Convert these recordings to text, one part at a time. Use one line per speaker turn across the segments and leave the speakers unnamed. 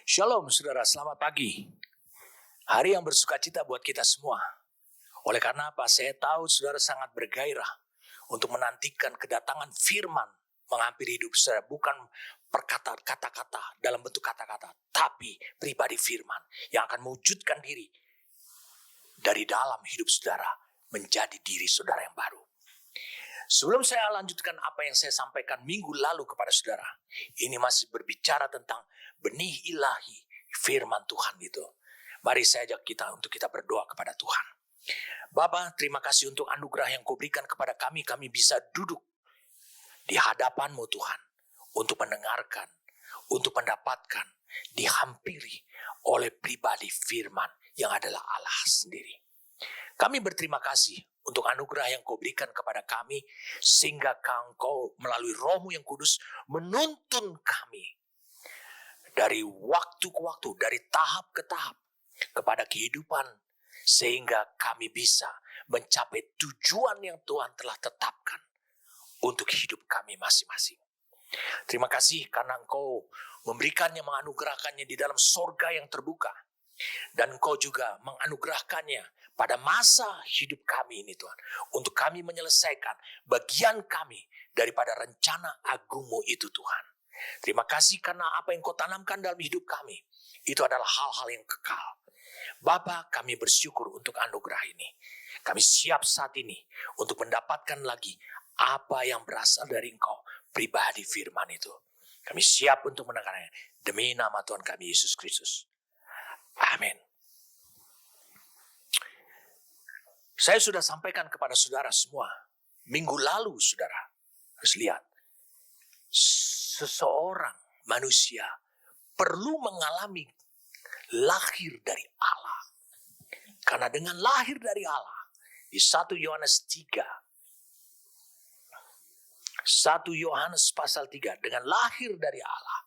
Shalom saudara, selamat pagi. Hari yang bersukacita buat kita semua. Oleh karena apa? Saya tahu saudara sangat bergairah untuk menantikan kedatangan firman menghampiri hidup saudara. Bukan perkataan kata-kata dalam bentuk kata-kata, tapi pribadi firman yang akan mewujudkan diri dari dalam hidup saudara menjadi diri saudara yang baru. Sebelum saya lanjutkan apa yang saya sampaikan minggu lalu kepada saudara, ini masih berbicara tentang benih ilahi firman Tuhan itu. Mari saya ajak kita untuk kita berdoa kepada Tuhan. Bapa, terima kasih untuk anugerah yang Kau berikan kepada kami. Kami bisa duduk di hadapan-Mu Tuhan untuk mendengarkan, untuk mendapatkan, dihampiri oleh pribadi firman yang adalah Allah sendiri. Kami berterima kasih untuk anugerah yang Kau berikan kepada kami, sehingga Kau melalui Roh-Mu yang kudus menuntun kami dari waktu ke waktu, dari tahap ke tahap kepada kehidupan, sehingga kami bisa mencapai tujuan yang Tuhan telah tetapkan untuk hidup kami masing-masing. Terima kasih karena Engkau memberikannya, menganugerahkannya di dalam sorga yang terbuka. Dan Engkau juga menganugerahkannya pada masa hidup kami ini Tuhan. Untuk kami menyelesaikan bagian kami daripada rencana agung-Mu itu Tuhan. Terima kasih karena apa yang Kau tanamkan dalam hidup kami, itu adalah hal-hal yang kekal. Bapa, kami bersyukur untuk anugerah ini. Kami siap saat ini untuk mendapatkan lagi apa yang berasal dari Engkau, pribadi firman itu. Kami siap untuk mendengarnya. Demi nama Tuhan kami Yesus Kristus. Amin. Saya sudah sampaikan kepada saudara semua minggu lalu, saudara harus lihat, seseorang manusia perlu mengalami lahir dari Allah. Karena dengan lahir dari Allah, di 1 Yohanes 3, 1 Yohanes pasal 3, dengan lahir dari Allah,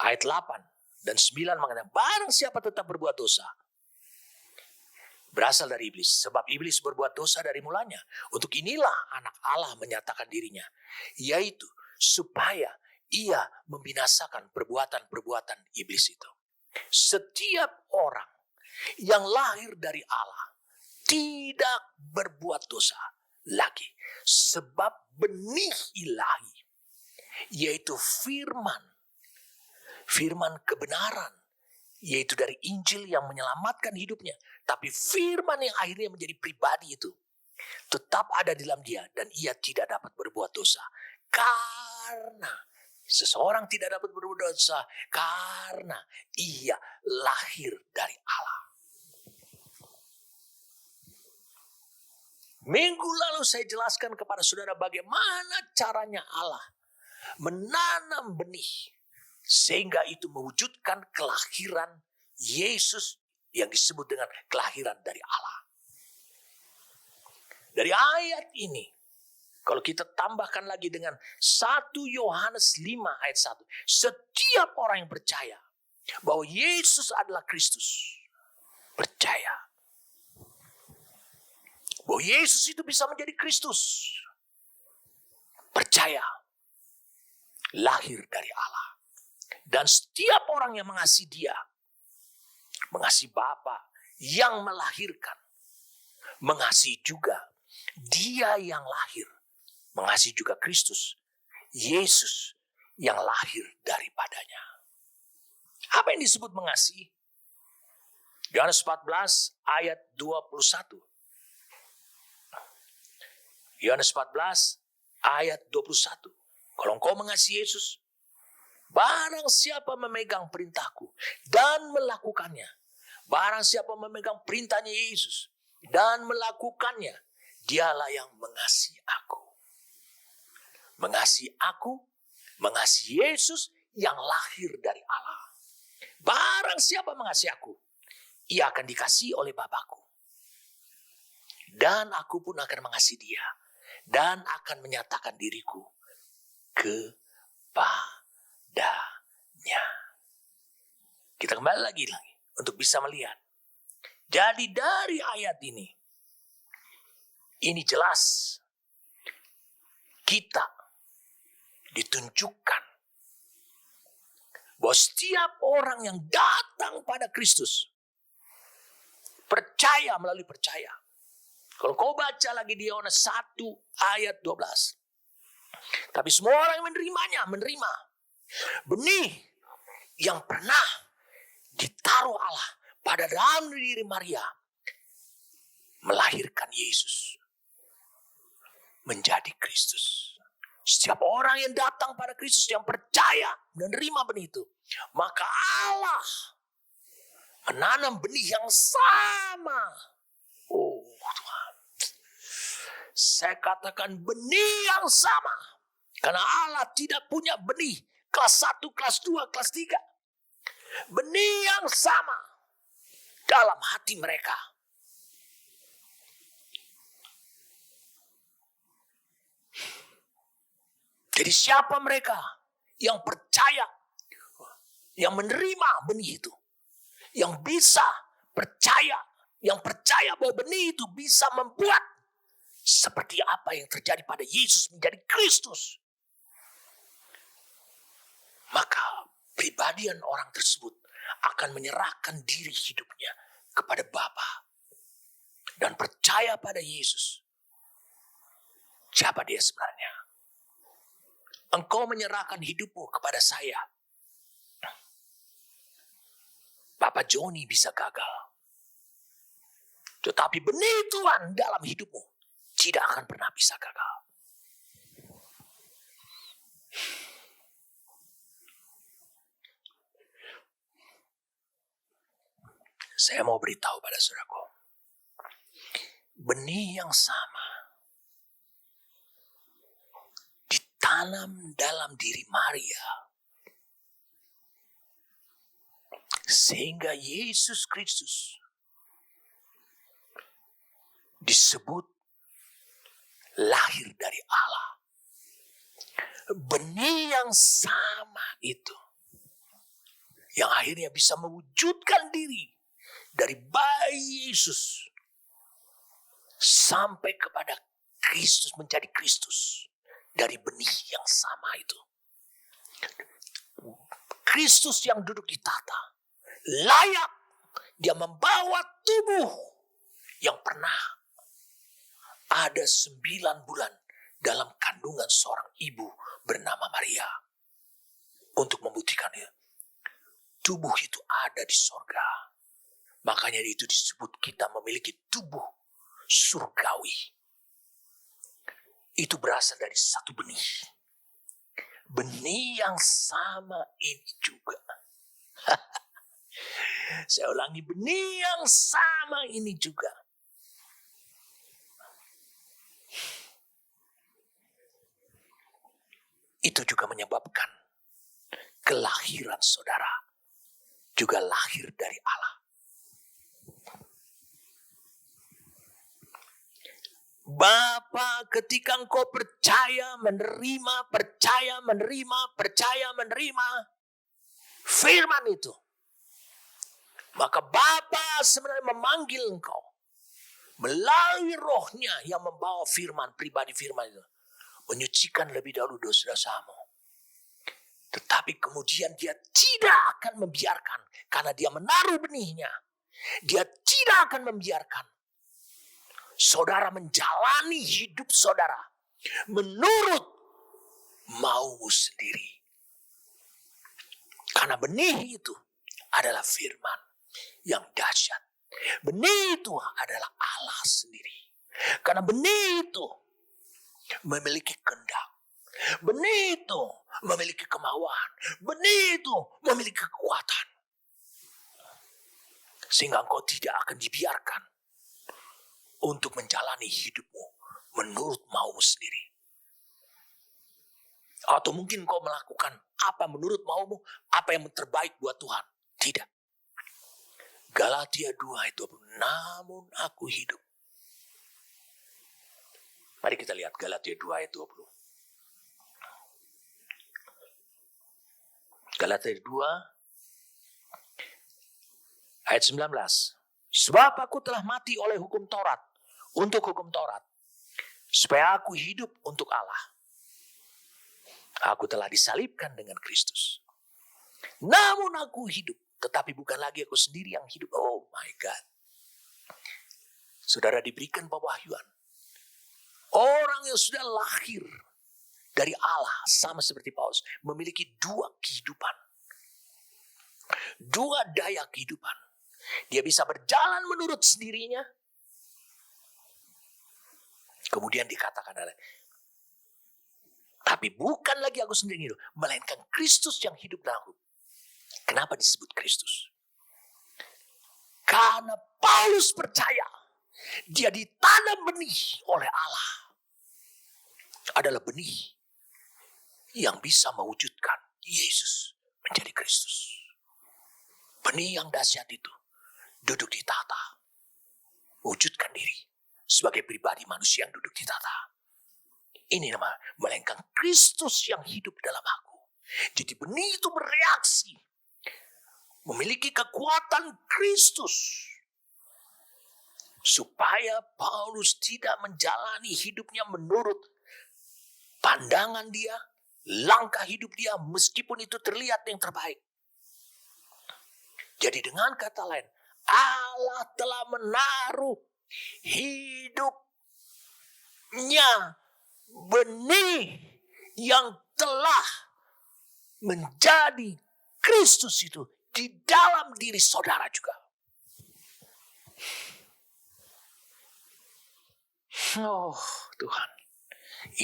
ayat 8 dan 9 mengatakan, barang siapa tetap berbuat dosa, berasal dari iblis. Sebab iblis berbuat dosa dari mulanya. Untuk inilah anak Allah menyatakan dirinya, yaitu supaya ia membinasakan perbuatan-perbuatan iblis itu. Setiap orang yang lahir dari Allah tidak berbuat dosa lagi. Sebab benih ilahi, yaitu firman kebenaran, yaitu dari Injil yang menyelamatkan hidupnya. Tapi firman yang akhirnya menjadi pribadi itu tetap ada di dalam dia, dan ia tidak dapat berbuat dosa. Karena seseorang tidak dapat berbuat dosa karena ia lahir dari Allah. Minggu lalu saya jelaskan kepada saudara bagaimana caranya Allah menanam benih, sehingga itu mewujudkan kelahiran Yesus yang disebut dengan kelahiran dari Allah. Dari ayat ini, kalau kita tambahkan lagi dengan 1 Yohanes 5 ayat 1. Setiap orang yang percaya bahwa Yesus adalah Kristus, percaya bahwa Yesus itu bisa menjadi Kristus, percaya, lahir dari Allah. Dan setiap orang yang mengasihi dia, mengasihi Bapa yang melahirkan, mengasihi juga dia yang lahir, mengasihi juga Kristus, Yesus yang lahir daripadanya. Apa yang disebut mengasihi? Yohanes 14 ayat 21. Yohanes 14 ayat 21. Kalau engkau mengasihi Yesus, barang siapa memegang perintahku dan melakukannya, barang siapa memegang perintahnya Yesus dan melakukannya, dialah yang mengasihi aku. Mengasihi aku, mengasihi Yesus yang lahir dari Allah. Barang siapa mengasihi aku, ia akan dikasihi oleh Bapakku. Dan aku pun akan mengasihi dia, dan akan menyatakan diriku kepadanya. Kita kembali lagi untuk bisa melihat. Jadi dari ayat ini jelas kita ditunjukkan bahwa setiap orang yang datang pada Kristus, percaya melalui percaya. Kalau kau baca lagi di Yohanes 1 ayat 12. Tapi semua orang yang menerima benih yang pernah ditaruh Allah pada dalam diri Maria, melahirkan Yesus menjadi Kristus. Setiap orang yang datang pada Kristus, yang percaya dan menerima benih itu, maka Allah menanam benih yang sama. Oh Tuhan, saya katakan benih yang sama. Karena Allah tidak punya benih kelas 1, kelas 2, kelas 3. Benih yang sama dalam hati mereka. Jadi siapa mereka yang percaya, yang menerima benih itu, yang bisa percaya, yang percaya bahwa benih itu bisa membuat seperti apa yang terjadi pada Yesus menjadi Kristus. Maka pribadian orang tersebut akan menyerahkan diri hidupnya kepada Bapa dan percaya pada Yesus. Siapa dia sebenarnya? Engkau menyerahkan hidupmu kepada saya. Bapak Joni bisa gagal. Tetapi benih Tuhan dalam hidupmu tidak akan pernah bisa gagal. Saya mau beritahu pada saudaraku, benih yang sama ditanam dalam diri Maria, sehingga Yesus Kristus disebut lahir dari Allah. Benih yang sama itu yang akhirnya bisa mewujudkan diri dari bayi Yesus sampai kepada Kristus, menjadi Kristus dari benih yang sama itu. Kristus yang duduk di tahta layak, dia membawa tubuh yang pernah ada 9 bulan dalam kandungan seorang ibu bernama Maria untuk membuktikannya. Tubuh itu ada di sorga. Makanya itu disebut kita memiliki tubuh surgawi. Itu berasal dari satu benih. Benih yang sama ini juga. Saya ulangi, benih yang sama ini juga. Itu juga menyebabkan kelahiran saudara juga lahir dari Allah. Bapa, ketika engkau percaya, menerima firman itu, maka Bapa sebenarnya memanggil engkau melalui rohnya yang membawa firman, pribadi firman itu, menyucikan lebih dahulu dosa-dosamu. Tetapi kemudian dia tidak akan membiarkan, karena dia menaruh benihnya, dia tidak akan membiarkan saudara menjalani hidup saudara menurut maumu sendiri. Karena benih itu adalah firman yang dahsyat. Benih itu adalah Allah sendiri. Karena benih itu memiliki kehendak. Benih itu memiliki kemauan. Benih itu memiliki kekuatan. Sehingga engkau tidak akan dibiarkan untuk menjalani hidupmu menurut maumu sendiri. Atau mungkin kau melakukan apa menurut maumu, apa yang terbaik buat Tuhan. Tidak. Galatia 2 ayat 20. Namun aku hidup. Mari kita lihat Galatia 2 ayat 20. Galatia 2 ayat 19. Sebab aku telah mati oleh hukum Taurat, untuk hukum Taurat, supaya aku hidup untuk Allah. Aku telah disalibkan dengan Kristus. Namun aku hidup, tetapi bukan lagi aku sendiri yang hidup. Oh my God. Saudara diberikan pewahyuan. Orang yang sudah lahir dari Allah, sama seperti Paulus, memiliki dua kehidupan. Dua daya kehidupan. Dia bisa berjalan menurut sendirinya. Kemudian dikatakan tapi bukan lagi aku sendiri hidup, melainkan Kristus yang hidup dalam aku. Kenapa disebut Kristus? Karena Paulus percaya dia ditanam benih oleh Allah. Adalah benih yang bisa mewujudkan Yesus menjadi Kristus. Benih yang dahsyat itu duduk di tahta, wujudkan diri sebagai pribadi manusia yang duduk di tahta. Ini nama melainkan Kristus yang hidup dalam aku. Jadi benih itu bereaksi, memiliki kekuatan Kristus, supaya Paulus tidak menjalani hidupnya menurut pandangan dia, langkah hidup dia, meskipun itu terlihat yang terbaik. Jadi dengan kata lain, Allah telah menaruh hidupnya benih yang telah menjadi Kristus itu di dalam diri saudara juga. Oh Tuhan,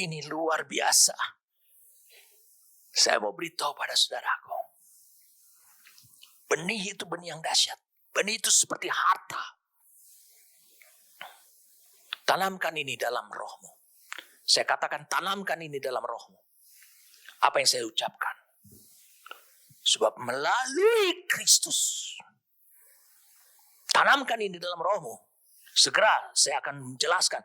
ini luar biasa. Saya mau beritahu pada saudaraku, benih itu benih yang dahsyat. Benih itu seperti harta. Tanamkan ini dalam rohmu. Saya katakan tanamkan ini dalam rohmu. Apa yang saya ucapkan? Sebab melalui Kristus. Tanamkan ini dalam rohmu. Segera saya akan menjelaskan.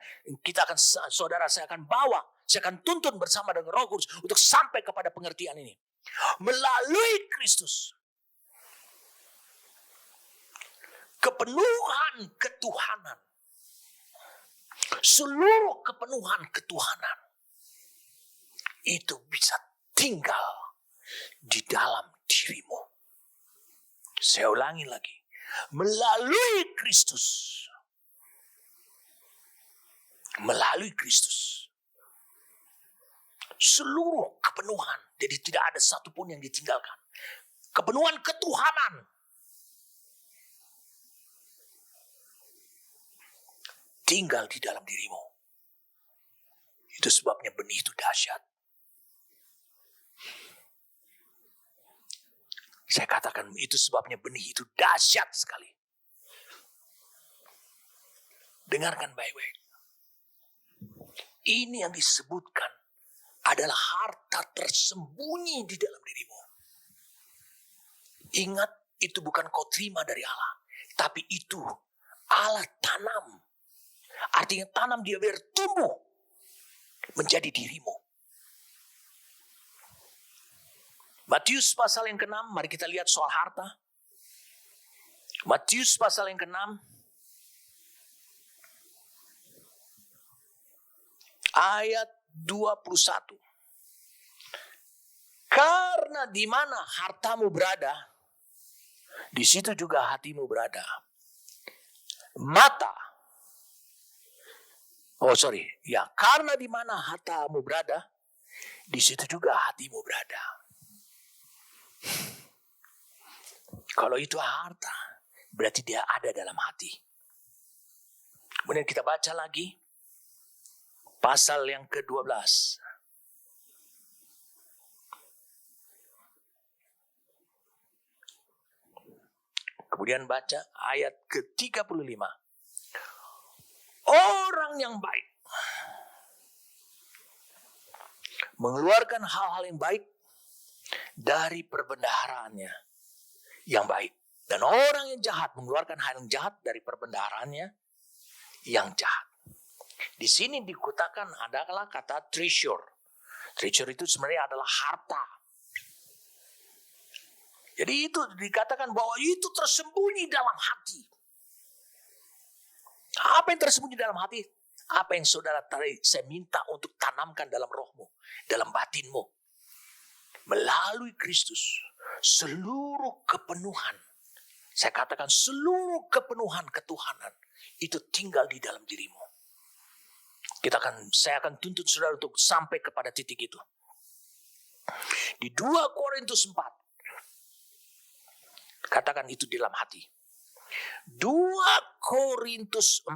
Saya akan bawa. Saya akan tuntun bersama dengan Roh Kudus untuk sampai kepada pengertian ini. Melalui Kristus. Kepenuhan ketuhanan. Seluruh kepenuhan ketuhanan itu bisa tinggal di dalam dirimu. Saya ulangi lagi. Melalui Kristus. Melalui Kristus. Seluruh kepenuhan. Jadi tidak ada satupun yang ditinggalkan. Kepenuhan ketuhanan. Tinggal di dalam dirimu. Itu sebabnya benih itu dahsyat. Saya katakan itu sebabnya benih itu dahsyat sekali. Dengarkan baik-baik. Ini yang disebutkan adalah harta tersembunyi di dalam dirimu. Ingat, itu bukan kau terima dari Allah. Tapi itu Allah tanam. Artinya tanam dia biar tumbuh menjadi dirimu. Matius pasal yang ke-6, mari kita lihat soal harta. Matius pasal yang ke-6. Ayat 21. Karena di mana hartamu berada, di situ juga hatimu berada. Karena di mana hartamu berada, di situ juga hatimu berada. Kalau itu harta, berarti dia ada dalam hati. Kemudian kita baca lagi pasal yang ke-12. Kemudian baca ayat ke-35. Orang yang baik mengeluarkan hal-hal yang baik dari perbendaharaannya yang baik. Dan orang yang jahat mengeluarkan hal yang jahat dari perbendaharaannya yang jahat. Di sini dikatakan adalah kata treasure. Treasure itu sebenarnya adalah harta. Jadi itu dikatakan bahwa itu tersembunyi dalam hati. Apa yang tersembunyi dalam hati? Apa yang saudara tadi saya minta untuk tanamkan dalam rohmu, dalam batinmu. Melalui Kristus, Seluruh kepenuhan, saya katakan seluruh kepenuhan ketuhanan itu tinggal di dalam dirimu. Saya akan tuntut saudara untuk sampai kepada titik itu. Di 2 Korintus 4, katakan itu di dalam hati. 2 Korintus 4.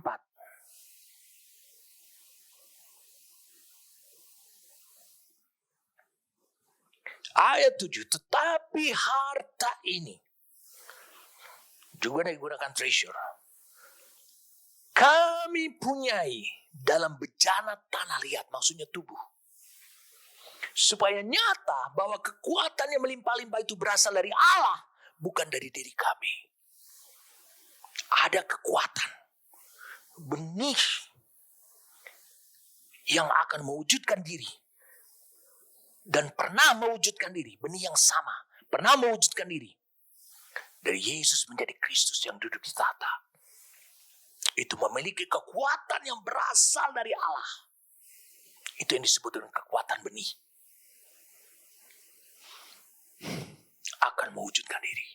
Ayat 7, tetapi harta ini juga digunakan treasure. Kami punyai dalam bejana tanah liat, maksudnya tubuh. Supaya nyata bahwa kekuatan yang melimpah-limpah itu berasal dari Allah, bukan dari diri kami. Ada kekuatan, benih yang akan mewujudkan diri. Dan pernah mewujudkan diri, benih yang sama, pernah mewujudkan diri. Dari Yesus menjadi Kristus yang duduk di tahta. Itu memiliki kekuatan yang berasal dari Allah. Itu yang disebut dengan kekuatan benih. Akan mewujudkan diri.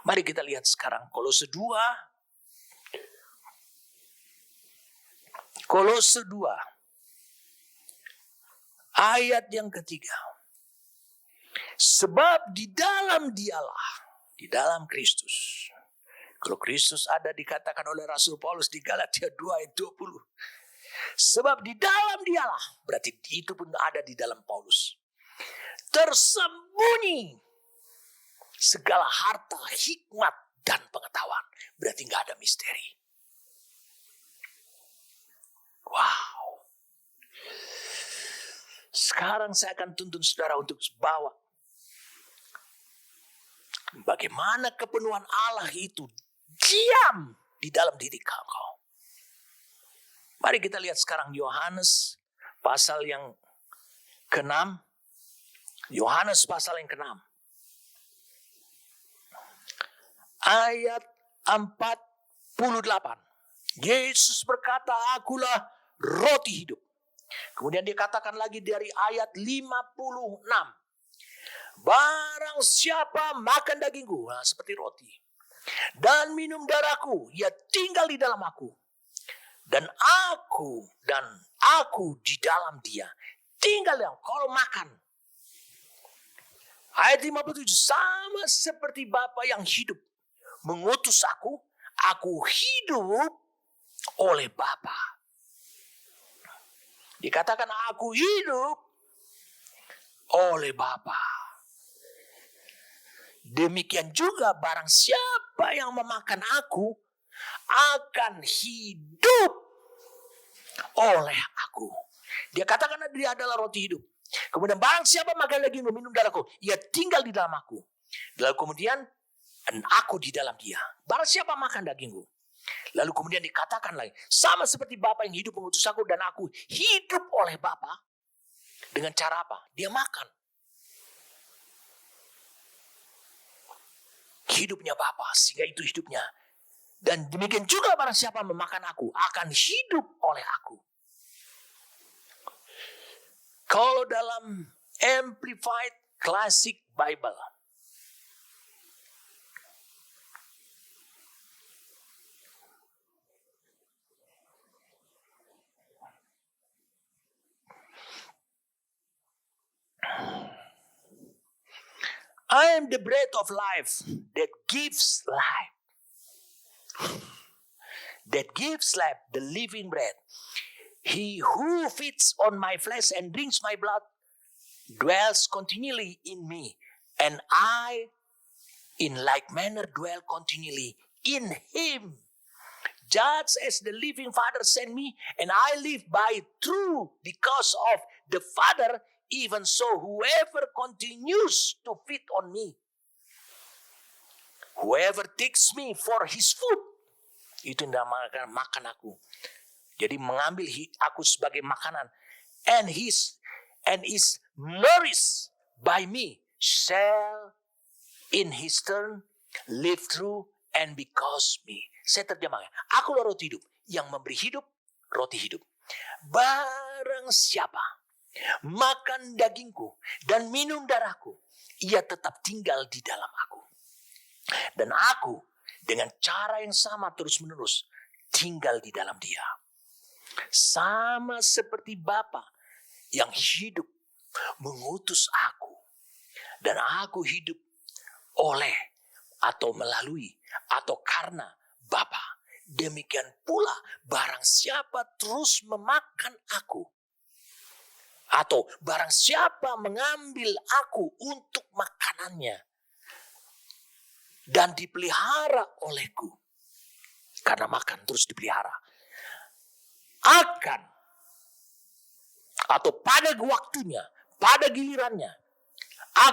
Mari kita lihat sekarang Kolose 2. Kolose 2. Ayat yang ketiga. Sebab di dalam Dialah, di dalam Kristus. Kalau Kristus ada dikatakan oleh Rasul Paulus di Galatia 2 ayat 20. Sebab di dalam Dialah, berarti itu pun ada di dalam Paulus. Tersembunyi segala harta, hikmat, dan pengetahuan. Berarti nggak ada misteri. Wow. Sekarang saya akan tuntun saudara untuk bawa bagaimana kepenuhan Allah itu diam di dalam diri kamu. Mari kita lihat sekarang Yohanes pasal yang ke-6. Yohanes pasal yang ke-6. Ayat 48. Yesus berkata, akulah roti hidup. Kemudian dikatakan lagi dari ayat 56. Barang siapa makan dagingku, nah seperti roti, dan minum darahku, ia tinggal di dalam aku. Dan aku di dalam dia. Tinggal yang kalau makan. Ayat 57, sama seperti Bapa yang hidup mengutus aku hidup oleh Bapa. Dikatakan aku hidup oleh Bapa. Demikian juga barang siapa yang memakan aku akan hidup oleh aku. Dia katakan dia adalah roti hidup. Kemudian barang siapa makan dagingku, minum darahku, ia tinggal di dalam aku. Lalu kemudian dan aku di dalam dia. Barang siapa makan dagingku. Lalu kemudian dikatakan lagi, sama seperti Bapa yang hidup mengutus aku dan aku hidup oleh Bapa. Dengan cara apa? Dia makan. Hidupnya Bapa, sehingga itu hidupnya. Dan demikian juga barang siapa memakan aku akan hidup oleh aku. Kalau dalam Amplified Classic Bible, I am the bread of life that gives life. That gives life, the living bread. He who feeds on my flesh and drinks my blood dwells continually in me, and I in like manner dwell continually in him. Just as the living Father sent me, and I live by true because of the Father, even so whoever continues to feed on me, whoever takes me for his food, itu dinamakan makan aku. Jadi mengambil aku sebagai makanan, and is nourished by me, shall in his turn live through and because me. Saya terjemahkan, akulah roti hidup yang memberi hidup, roti hidup. Barang siapa makan dagingku, dan minum darahku, ia tetap tinggal di dalam aku. Dan aku dengan cara yang sama terus-menerus tinggal di dalam dia. Sama seperti Bapa yang hidup mengutus aku, dan aku hidup oleh atau melalui atau karena Bapa. Demikian pula barang siapa terus memakan aku, atau barang siapa mengambil aku untuk makanannya dan dipelihara olehku, karena makan terus dipelihara, akan atau pada waktunya, pada gilirannya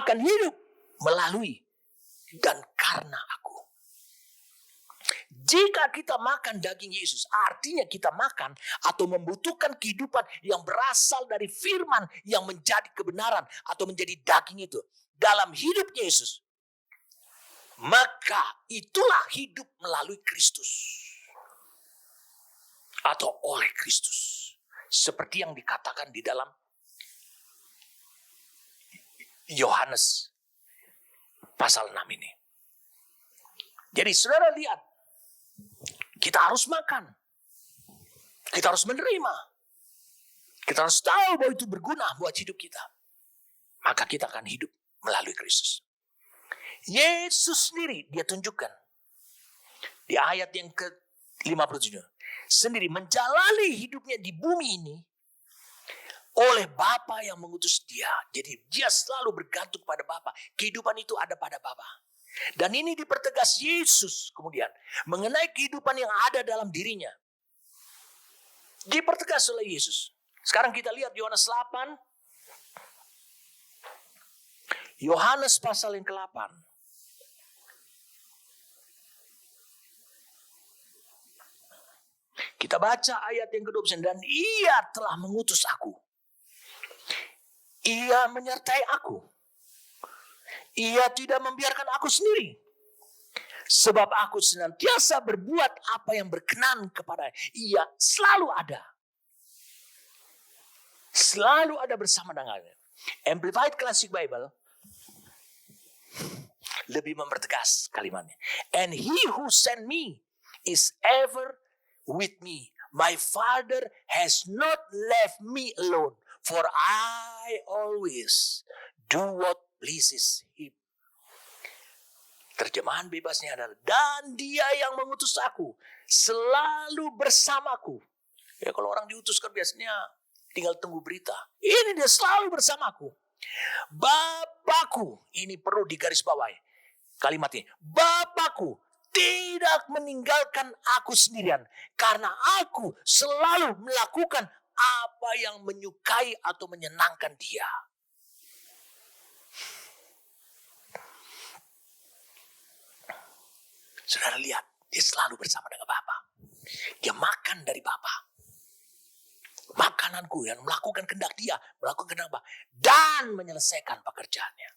akan hidup melalui dan karena aku. Jika kita makan daging Yesus, artinya kita makan atau membutuhkan kehidupan yang berasal dari firman yang menjadi kebenaran atau menjadi daging itu dalam hidup Yesus. Maka itulah hidup melalui Kristus atau oleh Kristus. Seperti yang dikatakan di dalam Yohanes pasal 6 ini. Jadi saudara lihat, kita harus makan. Kita harus menerima. Kita harus tahu bahwa itu berguna buat hidup kita. Maka kita akan hidup melalui Kristus. Yesus sendiri dia tunjukkan di ayat yang ke-57. Sendiri menjalani hidupnya di bumi ini oleh Bapa yang mengutus dia. Jadi dia selalu bergantung pada Bapa. Kehidupan itu ada pada Bapa. Dan ini dipertegas Yesus kemudian mengenai kehidupan yang ada dalam dirinya. Dipertegas oleh Yesus. Sekarang kita lihat Yohanes 8. Yohanes pasal yang ke-8. Kita baca ayat yang ke-29. Dan ia telah mengutus aku. Ia menyertai aku. Ia tidak membiarkan aku sendiri. Sebab aku senantiasa berbuat apa yang berkenan kepada ia. Selalu ada. Selalu ada bersama dengannya. Amplified Classic Bible lebih mempertegas kalimatnya. And he who sent me is ever with me. My Father has not left me alone. For I always do what pleases him. Terjemahan bebasnya adalah, dan dia yang mengutus aku selalu bersamaku. Ya kalau orang diutus kan biasanya tinggal tunggu berita. Ini dia selalu bersamaku. Bapakku, ini perlu digarisbawahi kalimat ini. Bapakku tidak meninggalkan aku sendirian, karena aku selalu melakukan apa yang menyukai atau menyenangkan dia. Saudara lihat, dia selalu bersama dengan Bapa. Dia makan dari Bapa. Makananku yang melakukan kehendak dia, melakukan kehendak Bapa, dan menyelesaikan pekerjaannya.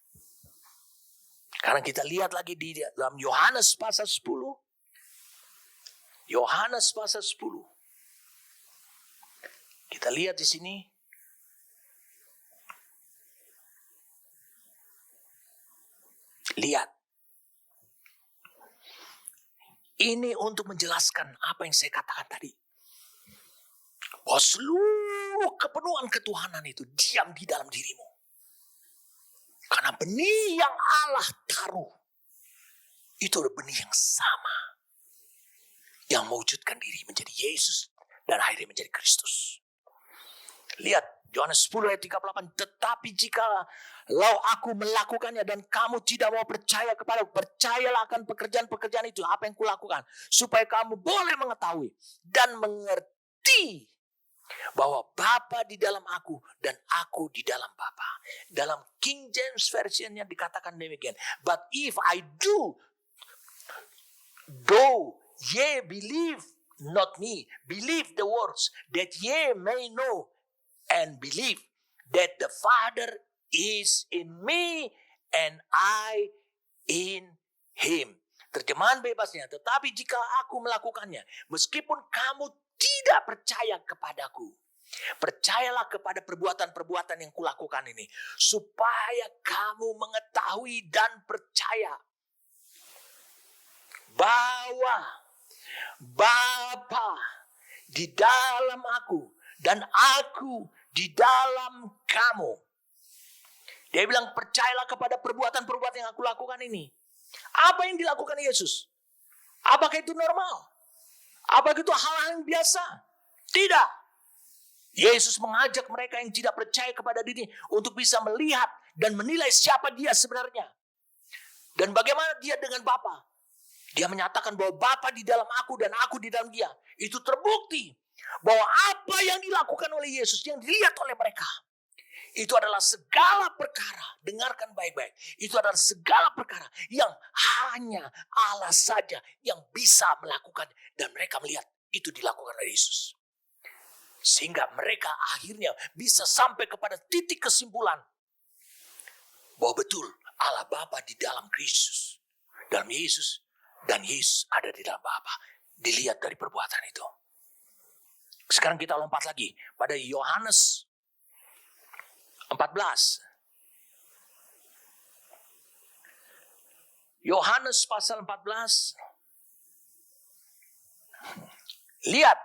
Sekarang kita lihat lagi di dalam Yohanes pasal 10. Yohanes pasal 10. Kita lihat di sini. Lihat. Ini untuk menjelaskan apa yang saya katakan tadi. Bahwa seluruh kepenuhan ketuhanan itu diam di dalam dirimu. Karena benih yang Allah taruh, itu adalah benih yang sama. Yang mewujudkan diri menjadi Yesus dan akhirnya menjadi Kristus. Lihat Yohanes 10 ayat 38. Tetapi jikalau aku melakukannya dan kamu tidak mau percaya kepadaku, percayalah akan pekerjaan-pekerjaan itu, apa yang kulakukan, supaya kamu boleh mengetahui dan mengerti bahwa Bapa di dalam aku dan aku di dalam Bapa. Dalam King James Version-nya dikatakan demikian. But if I do, though ye believe not me, believe the works, that ye may know and believe that the Father is in me and I in him. Terjemahan bebasnya, tetapi jika aku melakukannya, meskipun kamu tidak percaya kepadaku, Percayalah kepada perbuatan-perbuatan yang kulakukan ini, supaya kamu mengetahui dan percaya bahwa Bapa di dalam aku dan aku di dalam kamu. Dia bilang, percayalah kepada perbuatan-perbuatan yang aku lakukan ini. Apa yang dilakukan Yesus? Apakah itu normal? Apakah itu hal-hal yang biasa? Tidak. Yesus mengajak mereka yang tidak percaya kepada diri untuk bisa melihat dan menilai siapa dia sebenarnya. Dan bagaimana dia dengan Bapa. Dia menyatakan bahwa Bapa di dalam aku dan aku di dalam dia. Itu terbukti bahwa apa yang dilakukan oleh Yesus, yang dilihat oleh mereka, itu adalah segala perkara. Dengarkan baik-baik. Itu adalah segala perkara yang hanya Allah saja yang bisa melakukan. Dan mereka melihat itu dilakukan oleh Yesus. Sehingga mereka akhirnya bisa sampai kepada titik kesimpulan bahwa betul Allah Bapa di dalam Kristus, dalam Yesus, dan Yesus ada di dalam Bapa. Dilihat dari perbuatan itu. Sekarang kita lompat lagi pada Yohanes 14. Yohanes pasal 14. Lihat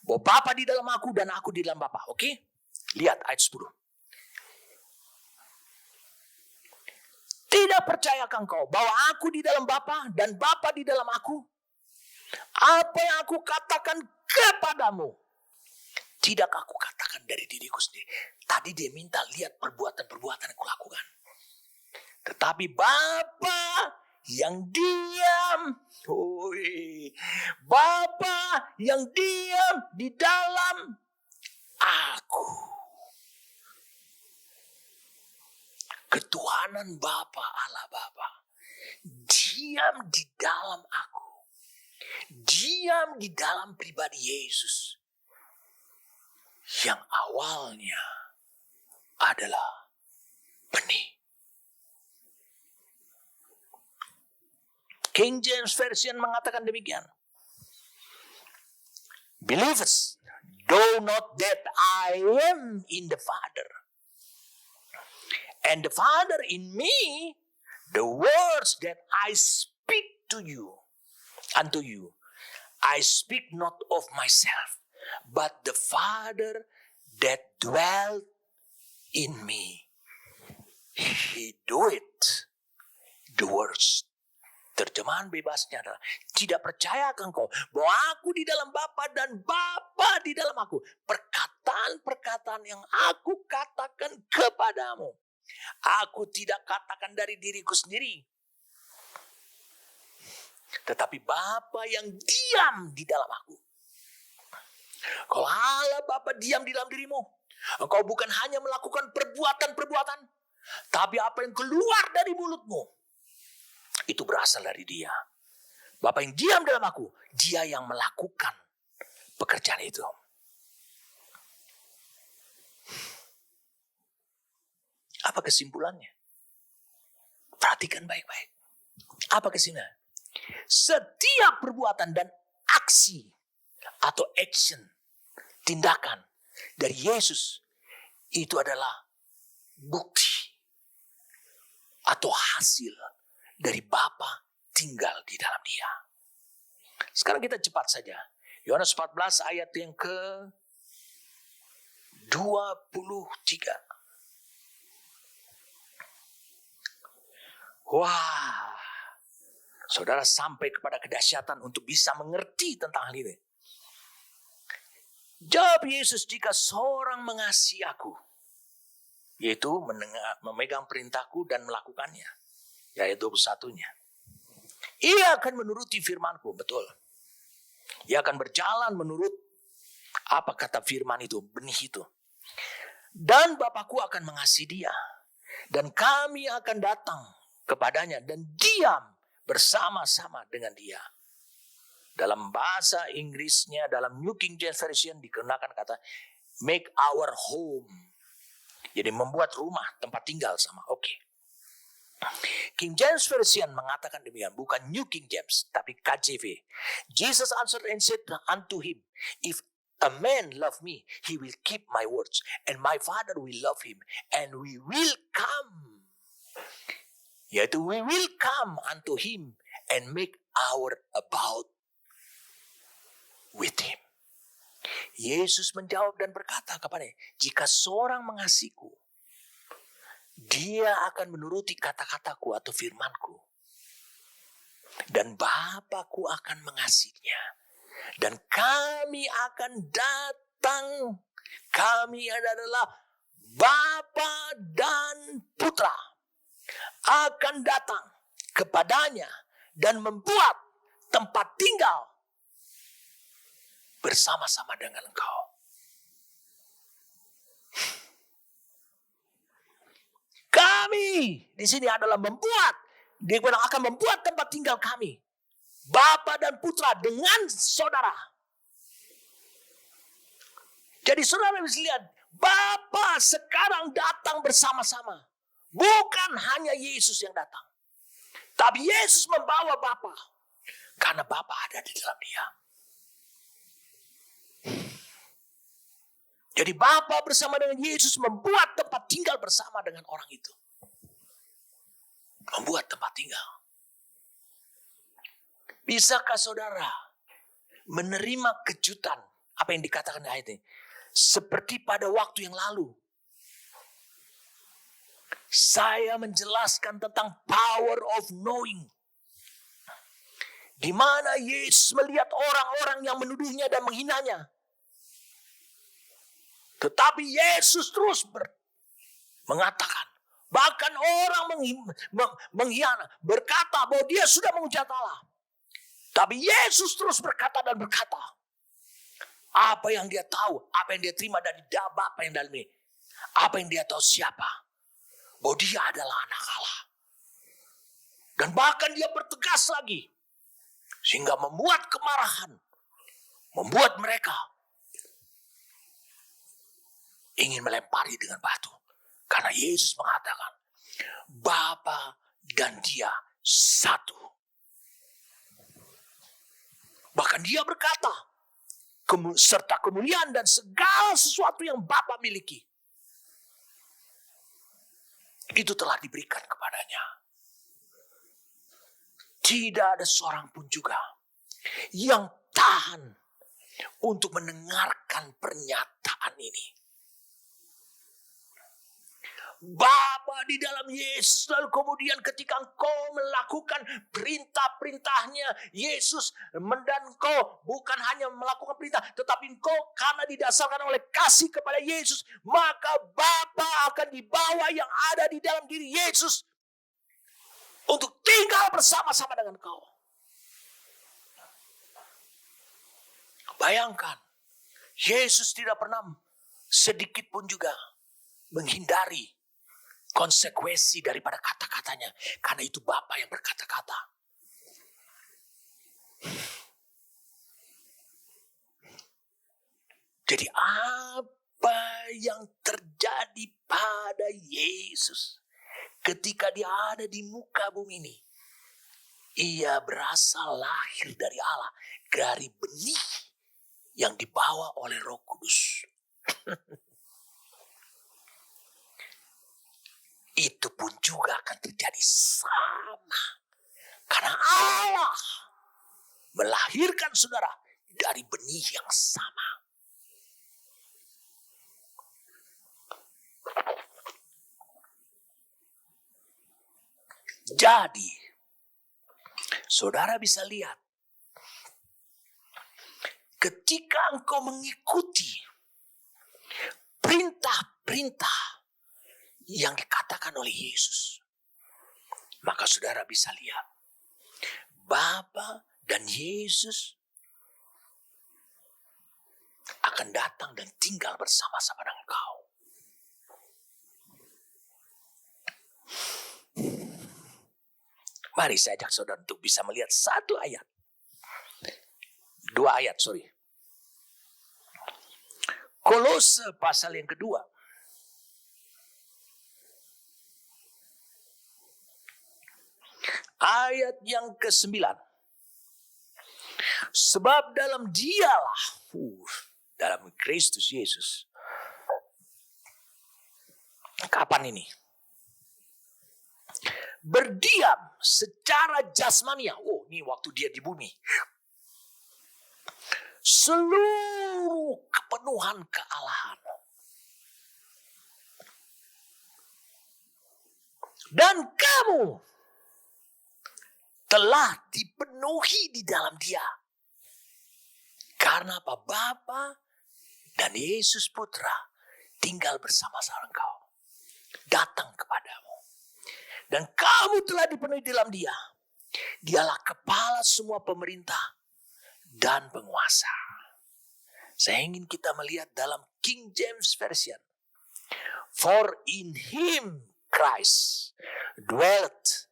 bahwa Bapa di dalam aku dan aku di dalam Bapa. Oke? Lihat ayat 10. Tidak percayakah engkau bahwa aku di dalam Bapa dan Bapa di dalam aku? Apa yang aku katakan kepadamu, tidak aku katakan dari diriku sendiri. Tadi dia minta lihat perbuatan-perbuatan yang kulakukan. Tetapi Bapa yang diam, Bapa yang diam di dalam aku. Ketuhanan Bapa, Allah Bapa, diam di dalam aku. Diam di dalam pribadi Yesus. Yang awalnya adalah benih. King James Version mengatakan demikian. Believers, know not that I am in the Father, and the Father in me. The words that I speak to you, unto you, I speak not of myself, but the Father that dwelt in me, He do it. The words. Terjemahan bebasnya adalah, tidak percayakah engkau bahwa aku di dalam Bapa dan Bapa di dalam aku? Perkataan-perkataan yang aku katakan kepadamu, aku tidak katakan dari diriku sendiri, tetapi Bapa yang diam di dalam aku. Kalau Allah Bapa diam di dalam dirimu, engkau bukan hanya melakukan perbuatan-perbuatan, tapi apa yang keluar dari mulutmu, itu berasal dari dia. Bapa yang diam dalam aku, dia yang melakukan pekerjaan itu. Apa kesimpulannya? Perhatikan baik-baik. Apa kesimpulannya? Setiap perbuatan dan aksi atau action, tindakan dari Yesus, itu adalah bukti atau hasil dari Bapa tinggal di dalam dia. Sekarang kita cepat saja. Yohanes 14 ayat yang ke-23. Wah, saudara sampai kepada kedahsyatan untuk bisa mengerti tentang hal ini. Jawab Yesus, jika seorang mengasihi aku, yaitu memegang perintahku dan melakukannya. Ayat 21-nya. Ia akan menuruti firmanku, betul. Ia akan berjalan menurut apa kata firman itu, benih itu. Dan Bapakku akan mengasihi dia. Dan kami akan datang kepadanya dan diam bersama-sama dengan dia. Dalam bahasa Inggrisnya, dalam New King James Version dikenakan kata make our home. Jadi membuat rumah, tempat tinggal sama. Oke. King James Version mengatakan demikian, bukan New King James, tapi KJV. Jesus answered and said unto him, if A man love me, he will keep my words, and my Father will love him, and we will come. Yaitu we will come unto him and make our abode with him. Yesus menjawab dan berkata kepadanya, jika seorang mengasihiku, dia akan menuruti kata-kataku atau firmanku. Dan Bapa-Ku akan mengasihinya. Dan kami akan datang. Kami adalah Bapa dan Putra. Akan datang kepadanya dan membuat tempat tinggal bersama-sama dengan engkau. Kami di sini adalah dia bilang akan membuat tempat tinggal kami. Bapa dan Putra dengan saudara. Jadi saudara bisa lihat, Bapa sekarang datang bersama-sama. Bukan hanya Yesus yang datang. Tapi Yesus membawa Bapa. Karena Bapa ada di dalam dia. Jadi Bapa bersama dengan Yesus membuat tempat tinggal bersama dengan orang itu. Membuat tempat tinggal. Bisakah saudara menerima kejutan apa yang dikatakan di ayat ini? Seperti pada waktu yang lalu. Saya menjelaskan tentang power of knowing. Di mana Yesus melihat orang-orang yang menuduhnya dan menghinanya. Tetapi Yesus terus mengatakan. Bahkan orang mengkhianat. Berkata bahwa dia sudah menghujat Allah. Tapi Yesus terus berkata dan berkata. Apa yang dia tahu. Apa yang dia terima dari Bapa yang dalam ini. Apa yang dia tahu siapa. Bahwa dia adalah anak Allah. Dan bahkan dia bertegas lagi. Sehingga membuat kemarahan. Membuat mereka ingin melempari dengan batu. Karena Yesus mengatakan. Bapa dan dia satu. Bahkan dia berkata. Serta kemuliaan dan segala sesuatu yang Bapa miliki. Itu telah diberikan kepadanya. Tidak ada seorang pun juga yang tahan untuk mendengarkan pernyataan ini. Bapa di dalam Yesus, lalu kemudian ketika engkau melakukan perintah-perintahnya Yesus, dan engkau bukan hanya melakukan perintah, tetapi engkau karena didasarkan oleh kasih kepada Yesus, maka Bapa akan dibawa yang ada di dalam diri Yesus untuk tinggal bersama-sama dengan engkau. Bayangkan, Yesus tidak pernah sedikit pun juga menghindari konsekuensi daripada kata-katanya. Karena itu Bapa yang berkata-kata. Jadi apa yang terjadi pada Yesus ketika dia ada di muka bumi ini? Ia berasal lahir dari Allah. Dari benih yang dibawa oleh Roh Kudus. Itu pun juga akan terjadi sama. Karena Allah melahirkan saudara dari benih yang sama. Jadi, saudara bisa lihat. Ketika engkau mengikuti perintah-perintah yang dikatakan oleh Yesus, maka saudara bisa lihat Bapa dan Yesus akan datang dan tinggal bersama-sama dengan engkau. Mari saya ajak saudara untuk bisa melihat dua ayat. Kolose pasal yang kedua. Ayat yang ke-9. Sebab dalam dialah dalam Kristus Yesus. Kapan ini? Berdiam secara jasmania. Oh, ini waktu dia di bumi. Seluruh kepenuhan kealahan. Dan kamu telah dipenuhi di dalam Dia. Karena apa? Bapa dan Yesus Putra tinggal bersama-sama engkau. Datang kepadamu. Dan kamu telah dipenuhi di dalam Dia. Dialah kepala semua pemerintah dan penguasa. Saya ingin kita melihat dalam King James Version. For in Him, Christ, dwelt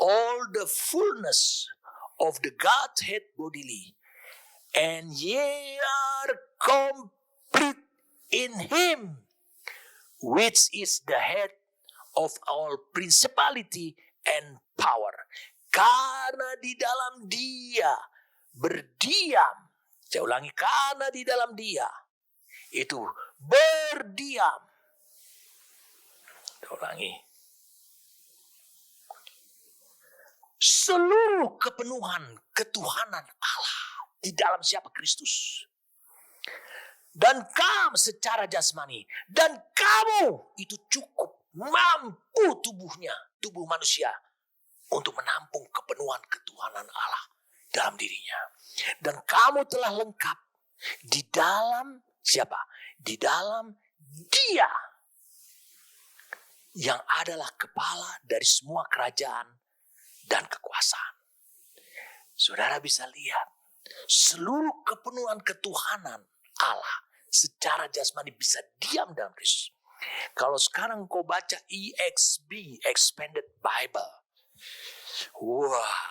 all the fullness of the Godhead bodily, and ye are complete in Him, which is the head of all principality and power. Karena di dalam Dia berdiam, saya ulangi, karena di dalam Dia itu berdiam. Saya ulangi. Seluruh kepenuhan ketuhanan Allah di dalam siapa? Kristus. Dan kamu secara jasmani. Dan kamu itu cukup mampu tubuh manusia untuk menampung kepenuhan ketuhanan Allah dalam dirinya. Dan kamu telah lengkap di dalam siapa? Di dalam Dia yang adalah kepala dari semua kerajaan dan kekuasaan. Saudara bisa lihat seluruh kepenuhan ketuhanan Allah secara jasmani bisa diam dalam Kristus. Kalau sekarang kau baca EXB, Expanded Bible. Wah.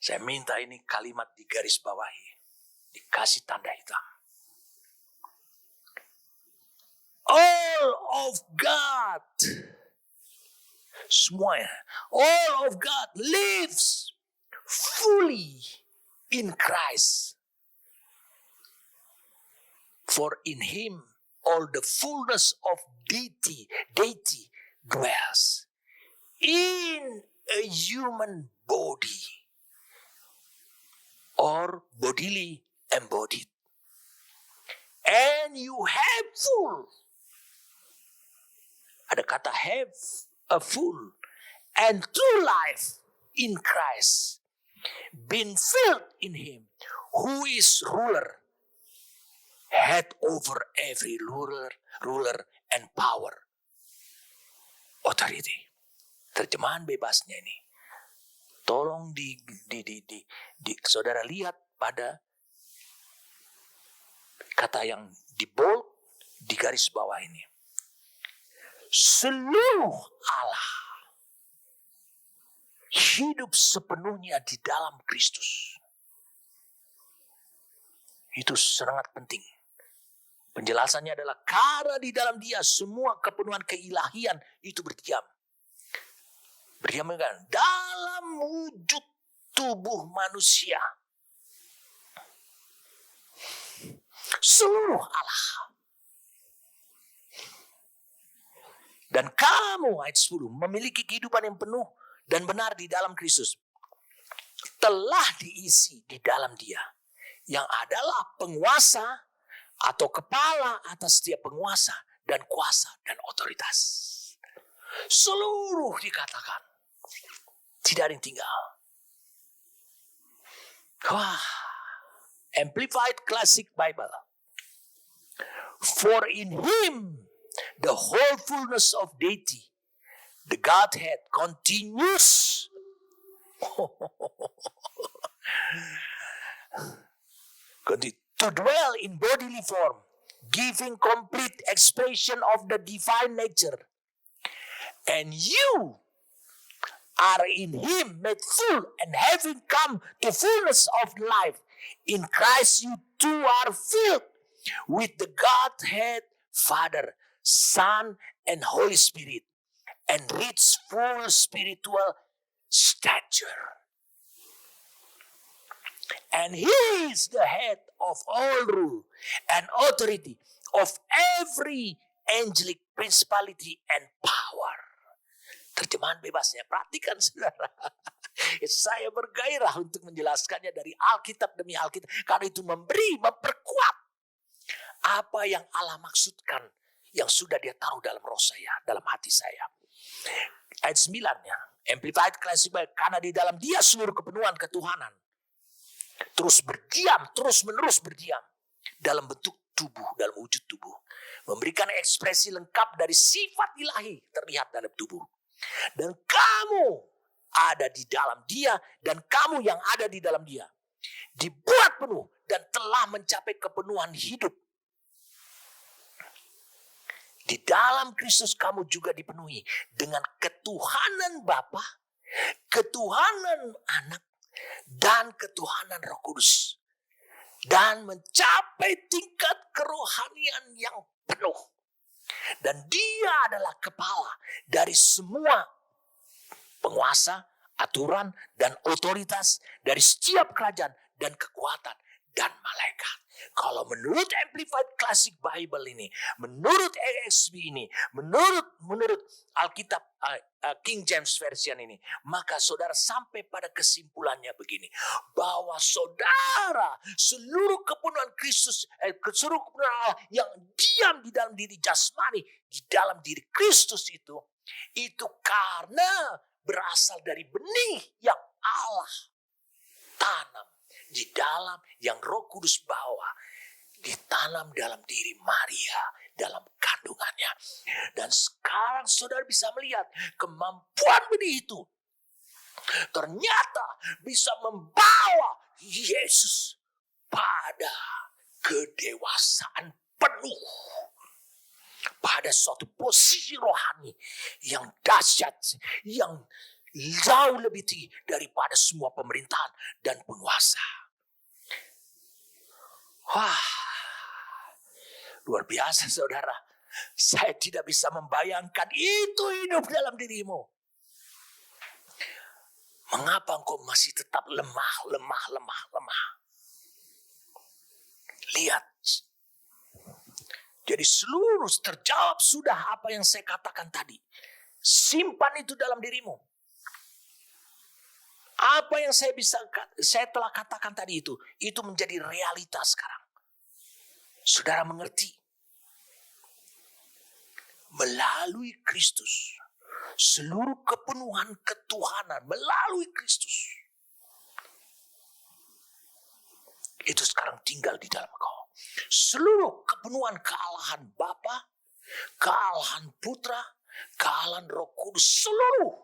Saya minta ini kalimat digaris bawahi. Dikasih tanda hitam. All of God. Semuanya. All of God lives fully in Christ. For in Him all the fullness of deity dwells in a human body or bodily embodied. And you have full. Ada kata have, a full and true life in Christ, been filled in Him, who is ruler, head over every ruler and power, authority. Terjemahan bebasnya ini. Tolong di saudara lihat pada kata yang di bold, di garis bawah ini. Seluruh Allah hidup sepenuhnya di dalam Kristus. Itu sangat penting. Penjelasannya adalah karena di dalam Dia semua kepenuhan keilahian itu berdiam. Berdiam kan? Dalam wujud tubuh manusia. Seluruh Allah. Dan kamu, ayat 10, memiliki kehidupan yang penuh dan benar di dalam Kristus. Telah diisi di dalam Dia. Yang adalah penguasa atau kepala atas setiap penguasa dan kuasa dan otoritas. Seluruh dikatakan. Tidak ada yang tinggal. Wah. Amplified Classic Bible. For in Him the whole fullness of deity, the Godhead continues to dwell in bodily form, giving complete expression of the divine nature. And you are in Him made full, and having come to fullness of life, in Christ you too are filled with the Godhead, Father, Son, and Holy Spirit, and reach full spiritual stature. And he is the head of all rule and authority of every angelic principality and power. Terjemahan bebasnya, perhatikan saudara. Saya bergairah untuk menjelaskannya dari Alkitab demi Alkitab. Karena itu memperkuat apa yang Allah maksudkan. Yang sudah dia taruh dalam roh saya, dalam hati saya. Ayat 9-nya, Amplified Classic Bible. Karena di dalam dia seluruh kepenuhan ketuhanan terus berdiam, terus menerus berdiam. Dalam bentuk tubuh, dalam wujud tubuh. Memberikan ekspresi lengkap dari sifat ilahi terlihat dalam tubuh. Dan kamu ada di dalam dia, dan kamu yang ada di dalam dia dibuat penuh dan telah mencapai kepenuhan hidup. Di dalam Kristus kamu juga dipenuhi dengan ketuhanan Bapa, ketuhanan Anak, dan ketuhanan Roh Kudus. Dan mencapai tingkat kerohanian yang penuh. Dan dia adalah kepala dari semua penguasa, aturan, dan otoritas dari setiap kerajaan dan kekuatan dan malaikat. Kalau menurut Amplified Classic Bible ini, menurut ESV ini, menurut Alkitab King James Version ini, maka saudara sampai pada kesimpulannya begini, bahwa saudara seluruh kepenuhan Kristus, seluruh kepenuhan Allah yang diam di dalam diri jasmani, di dalam diri Kristus itu karena berasal dari benih yang Allah tanam di dalam, yang Roh Kudus bawa, ditanam dalam diri Maria, dalam kandungannya. Dan sekarang saudara bisa melihat kemampuan benih itu ternyata bisa membawa Yesus pada kedewasaan penuh, pada suatu posisi rohani yang dahsyat, yang jauh lebih tinggi daripada semua pemerintahan dan penguasa. Wah, luar biasa saudara. Saya tidak bisa membayangkan itu hidup dalam dirimu. Mengapa engkau masih tetap lemah? Lihat. Jadi seluruh terjawab sudah apa yang saya katakan tadi. Simpan itu dalam dirimu. Apa yang saya telah katakan tadi itu menjadi realitas sekarang. Saudara mengerti? Melalui Kristus, seluruh kepenuhan ketuhanan melalui Kristus itu sekarang tinggal di dalam kau. Seluruh kepenuhan kealahan Bapa, kealahan Putra, kealahan Roh Kudus, seluruh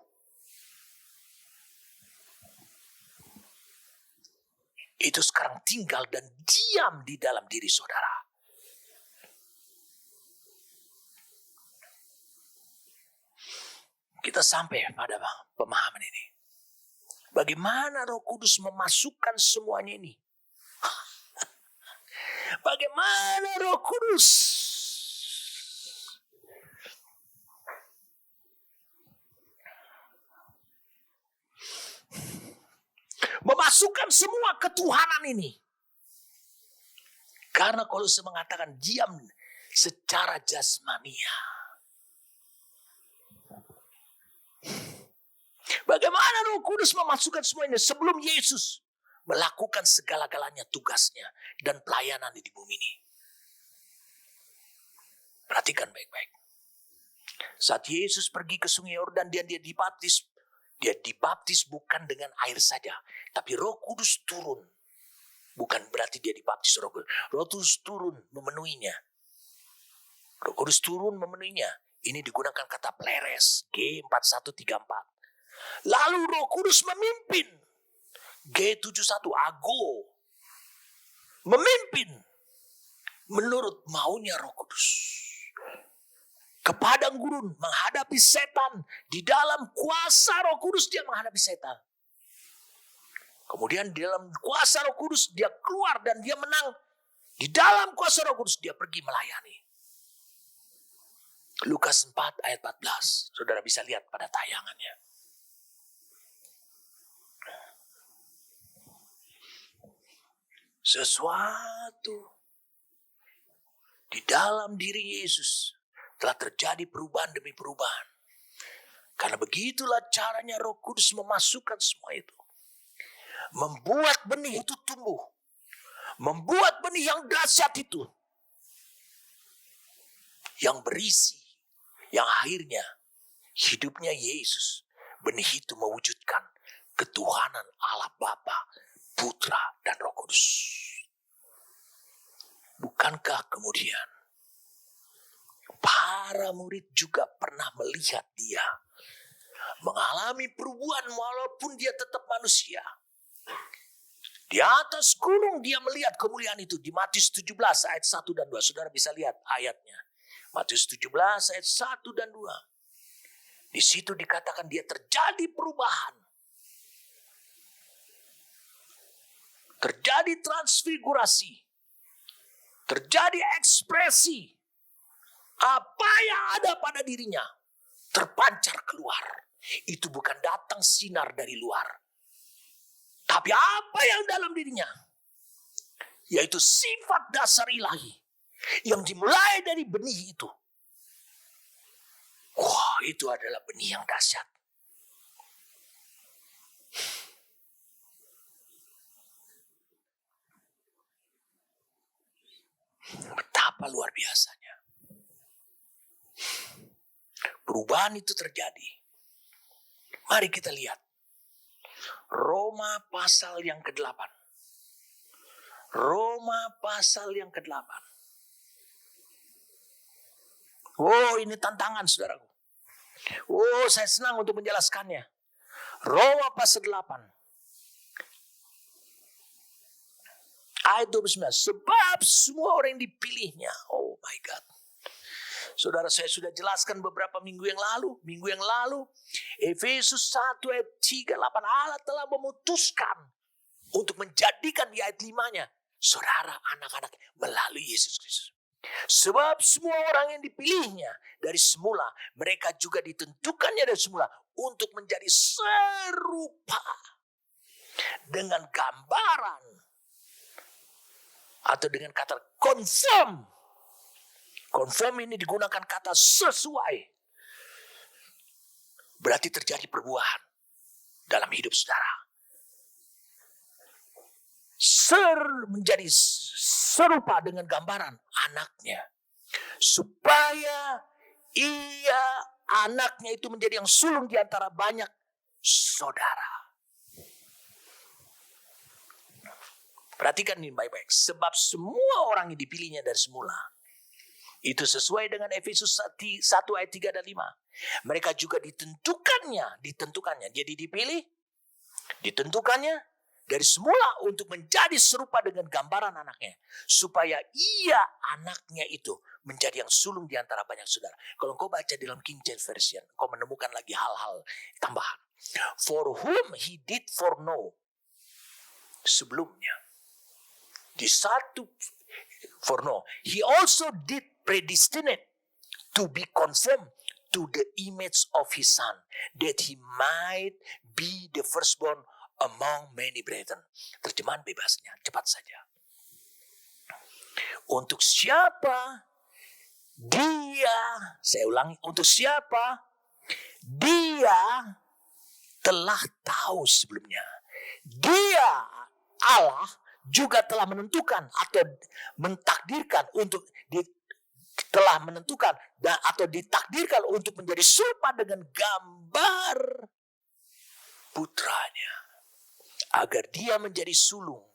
itu sekarang tinggal dan diam di dalam diri saudara. Kita sampai pada pemahaman ini. Bagaimana Roh Kudus memasukkan semuanya ini? Bagaimana Roh Kudus memasukkan semua ketuhanan ini? Karena kalau saya mengatakan diam secara jasmania. Bagaimana Roh Kudus memasukkan semuanya sebelum Yesus melakukan segala-galanya tugasnya dan pelayanan di bumi ini? Perhatikan baik-baik. Saat Yesus pergi ke Sungai Yordan, dia dibaptis. Dia dibaptis bukan dengan air saja, tapi Roh Kudus turun. Bukan berarti dia dibaptis Roh Kudus. Roh Kudus turun memenuhinya. Roh Kudus turun memenuhinya. Ini digunakan kata pleres, G4134. Lalu Roh Kudus memimpin, G71, ago. Memimpin menurut maunya Roh Kudus. Ke padang gurun menghadapi setan. Di dalam kuasa Roh Kudus dia menghadapi setan. Kemudian di dalam kuasa Roh Kudus dia keluar dan dia menang. Di dalam kuasa Roh Kudus dia pergi melayani. Lukas 4 ayat 14. Saudara bisa lihat pada tayangannya. Sesuatu di dalam diri Yesus telah terjadi perubahan demi perubahan. Karena begitulah caranya Roh Kudus memasukkan semua itu. Membuat benih itu tumbuh. Membuat benih yang dahsyat itu. Yang berisi. Yang akhirnya hidupnya Yesus. Benih itu mewujudkan ketuhanan Allah Bapa, Putra, dan Roh Kudus. Bukankah kemudian para murid juga pernah melihat dia mengalami perubahan walaupun dia tetap manusia. Di atas gunung dia melihat kemuliaan itu. Di Matius 17 ayat 1 dan 2. Saudara bisa lihat ayatnya. Matius 17 ayat 1 dan 2. Di situ dikatakan dia terjadi perubahan. Terjadi transfigurasi. Terjadi ekspresi. Apa yang ada pada dirinya terpancar keluar. Itu bukan datang sinar dari luar. Tapi apa yang dalam dirinya? Yaitu sifat dasar ilahi. Yang dimulai dari benih itu. Wah, itu adalah benih yang dahsyat. Betapa luar biasanya. Perubahan itu terjadi. Mari kita lihat. Roma pasal yang ke-8. Roma pasal yang ke-8. Oh, ini tantangan saudaraku. Oh, saya senang untuk menjelaskannya. Roma pasal 8. Ayat 29. Sebab semua orang yang dipilihnya. Oh my God. Saudara, saya sudah jelaskan beberapa minggu yang lalu. Efesus 1 ayat 38. Allah telah memutuskan untuk menjadikan di ayat 5-nya. Saudara, anak-anak melalui Yesus Kristus. Sebab semua orang yang dipilihnya dari semula. Mereka juga ditentukannya dari semula. Untuk menjadi serupa. Dengan gambaran. Atau dengan kata conform. Conform ini digunakan kata sesuai. Berarti terjadi perubahan dalam hidup saudara. Menjadi serupa dengan gambaran anaknya. Supaya anaknya itu menjadi yang sulung di antara banyak saudara. Perhatikan ini baik-baik. Sebab semua orang yang dipilihnya dari semula. Itu sesuai dengan Efesus 1 ayat 3 dan 5. Mereka juga ditentukannya. Jadi dipilih, ditentukannya dari semula untuk menjadi serupa dengan gambaran anaknya. Supaya anaknya itu menjadi yang sulung di antara banyak saudara. Kalau kau baca dalam King James Version, kau menemukan lagi hal-hal tambahan. For whom he did foreknow. Sebelumnya. Di satu foreknow. He also did predestinate to be conformed to the image of his son, that he might be the firstborn among many brethren. Terjemahan bebasnya, cepat saja. Untuk siapa dia, saya ulangi, untuk siapa dia telah tahu sebelumnya. Dia, Allah, juga telah menentukan atau mentakdirkan untuk telah menentukan atau ditakdirkan untuk menjadi serupa dengan gambar putranya, agar dia menjadi sulung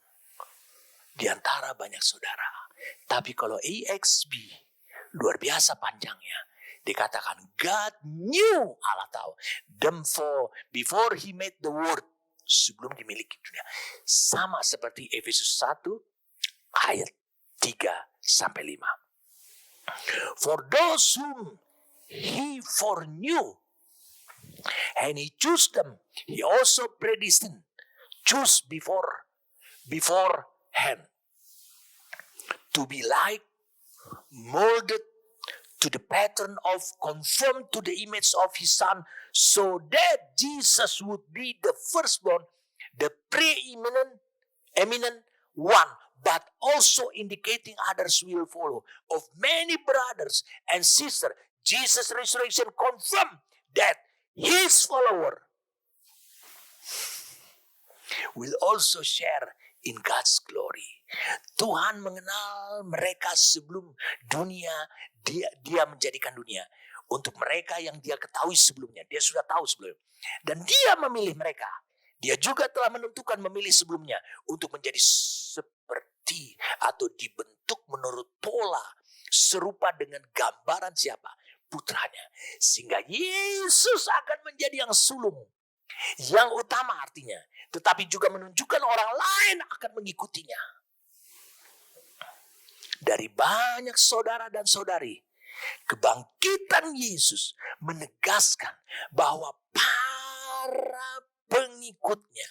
di antara banyak saudara. Tapi kalau EXB luar biasa panjangnya, dikatakan God knew, Allah tahu, them before he made the world, sebelum dimiliki dunia. Sama seperti Efesus 1 ayat 3-5. For those whom he foreknew, and he chose them, he also predestined, choose beforehand, to be like, molded to the pattern of, conformed to the image of his son, so that Jesus would be the firstborn, the preeminent one. but also indicating others will follow. Of many brothers and sisters, Jesus' resurrection confirmed that his follower will also share in God's glory. Tuhan mengenal mereka sebelum dunia, dia menjadikan dunia. Untuk mereka yang dia ketahui sebelumnya, dia sudah tahu sebelumnya. Dan dia memilih mereka. Dia juga telah menentukan memilih sebelumnya untuk menjadi seperti atau dibentuk menurut pola serupa dengan gambaran siapa? Putranya. Sehingga Yesus akan menjadi yang sulung, yang utama artinya, tetapi juga menunjukkan orang lain akan mengikutinya. Dari banyak saudara dan saudari, kebangkitan Yesus menegaskan bahwa para pengikutnya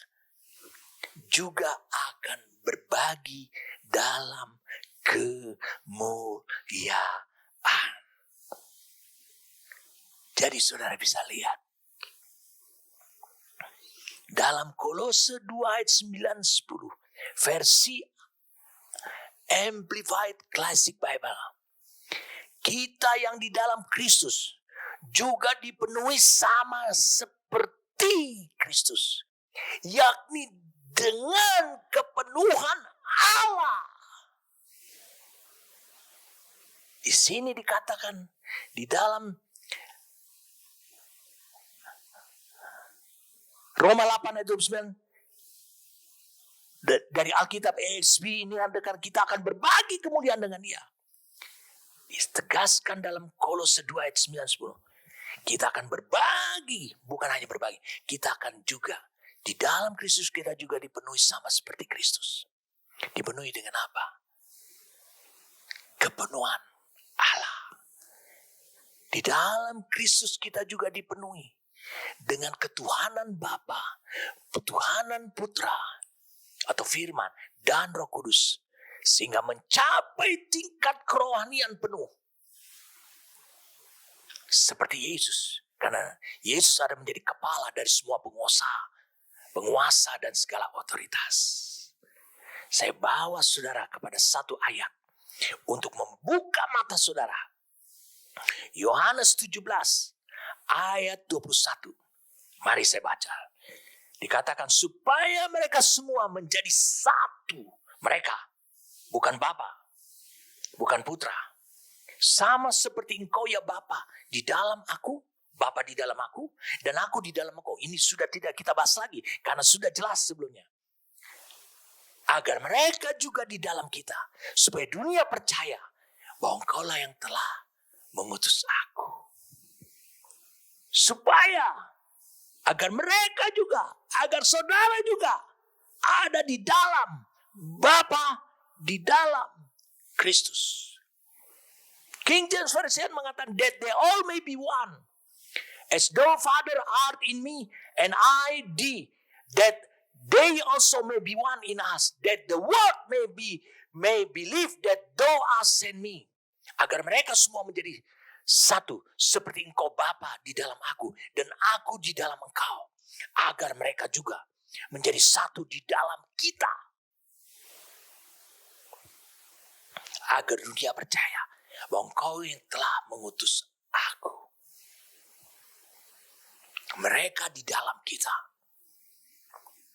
juga akan berbagi dalam kemuliaan. Jadi saudara bisa lihat, dalam Kolose 2 ayat 9-10, versi Amplified Classic Bible, kita yang di dalam Kristus juga dipenuhi sama seperti Kristus, yakni dengan kepenuhan Allah. Di sini dikatakan di dalam Roma 8 ayat 29, dari Alkitab ESV ini adakan kita akan berbagi kemuliaan dengan dia. Ditegaskan dalam Kolose 2 ayat 9-10. Kita akan berbagi, bukan hanya berbagi. Kita akan juga, di dalam Kristus kita juga dipenuhi sama seperti Kristus. Dipenuhi dengan apa? Kepenuhan Allah. Di dalam Kristus kita juga dipenuhi dengan ketuhanan Bapa, ketuhanan Putra, atau firman, dan Roh Kudus. Sehingga mencapai tingkat kerohanian penuh. Seperti Yesus. Karena Yesus ada menjadi kepala dari semua penguasa dan segala otoritas. Saya bawa saudara kepada satu ayat untuk membuka mata saudara. Yohanes 17 ayat 21. Mari saya baca. Dikatakan supaya mereka semua menjadi satu. Mereka, bukan Bapa, bukan Putra. Sama seperti engkau ya Bapa di dalam aku, Bapa di dalam aku, dan aku di dalam engkau. Ini sudah tidak kita bahas lagi karena sudah jelas sebelumnya. Agar mereka juga di dalam kita, supaya dunia percaya bahwa engkaulah yang telah mengutus aku. Supaya agar mereka juga, agar saudara juga ada di dalam Bapa, di dalam Kristus. King James Version mengatakan that they all may be one. As thou Father art in me and I thee, that they also may be one in us, that the world may believe that thou hast sent me. Agar mereka semua menjadi satu, seperti engkau Bapa di dalam aku, dan aku di dalam engkau. Agar mereka juga menjadi satu di dalam kita. Agar dunia percaya bahwa engkau yang telah mengutus aku. Mereka di dalam kita.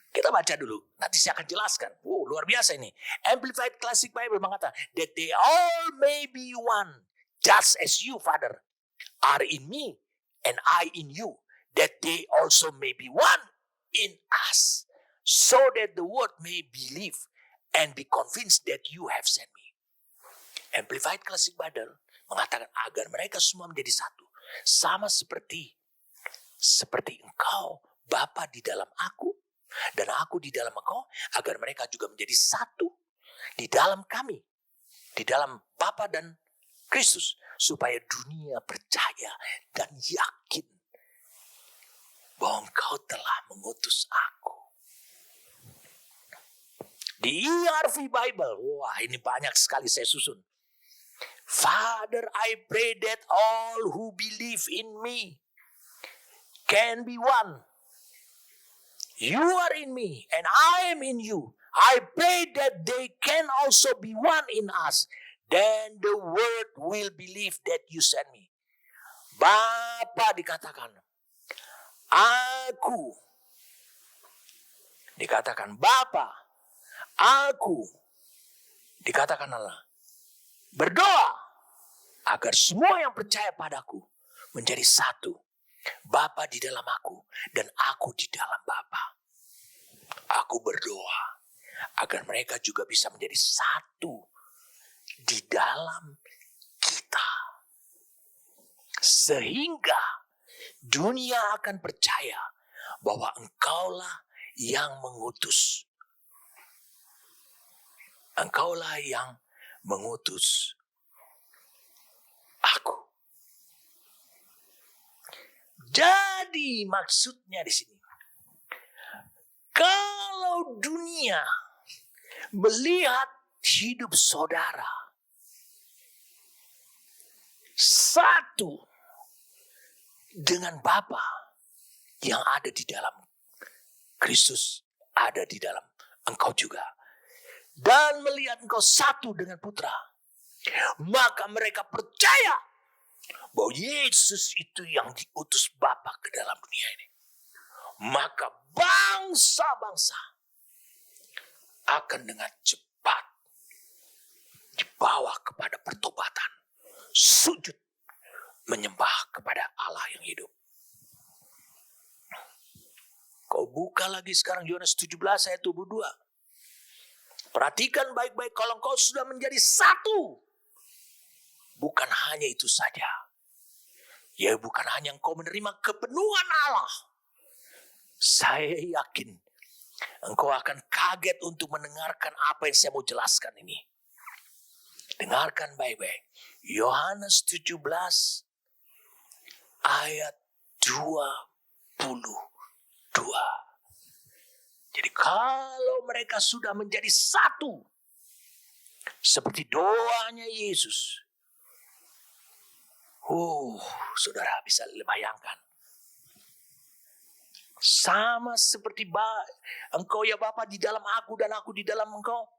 Kita baca dulu, nanti saya akan jelaskan. Luar biasa ini. Amplified Classic Bible mengatakan, that they all may be one, just as you, Father, are in me, and I in you, that they also may be one in us, so that the world may believe and be convinced that you have sent me. Amplified Classic Bible mengatakan agar mereka semua menjadi satu, sama seperti engkau, Bapa di dalam aku, dan aku di dalam engkau, agar mereka juga menjadi satu di dalam kami, di dalam Bapa dan Kristus, supaya dunia percaya dan yakin bahwa engkau telah mengutus aku. Di ERV Bible, wah ini banyak sekali saya susun. Father, I pray that all who believe in me can be one. You are in me and I am in you. I pray that they can also be one in us. Then the world will believe that you sent me. Bapa dikatakan, aku. Dikatakan Bapa, aku. Dikatakan Allah. Berdoa agar semua yang percaya padaku menjadi satu. Bapa di dalam aku dan aku di dalam Bapa. Aku berdoa agar mereka juga bisa menjadi satu di dalam kita. Sehingga dunia akan percaya bahwa Engkaulah yang mengutus. Engkaulah yang mengutus aku. Jadi maksudnya di sini, kalau dunia melihat hidup saudara satu dengan Bapa yang ada di dalam Kristus, ada di dalam engkau juga, dan melihat engkau satu dengan Putra, maka mereka percaya bahwa Yesus itu yang diutus Bapa ke dalam dunia ini. Maka bangsa-bangsa akan dengan cepat dibawa kepada pertobatan, sujud menyembah kepada Allah yang hidup. Kau buka lagi sekarang Yohanes 17 ayat 22. Perhatikan baik-baik, kalau kau sudah menjadi satu, bukan hanya itu saja. Ya, bukan hanya engkau menerima kepenuhan Allah. Saya yakin engkau akan kaget untuk mendengarkan apa yang saya mau jelaskan ini. Dengarkan baik-baik. Yohanes 17 ayat 22. Jadi kalau mereka sudah menjadi satu, seperti doanya Yesus. Saudara bisa bayangkan. Sama seperti engkau ya Bapa di dalam aku dan aku di dalam engkau.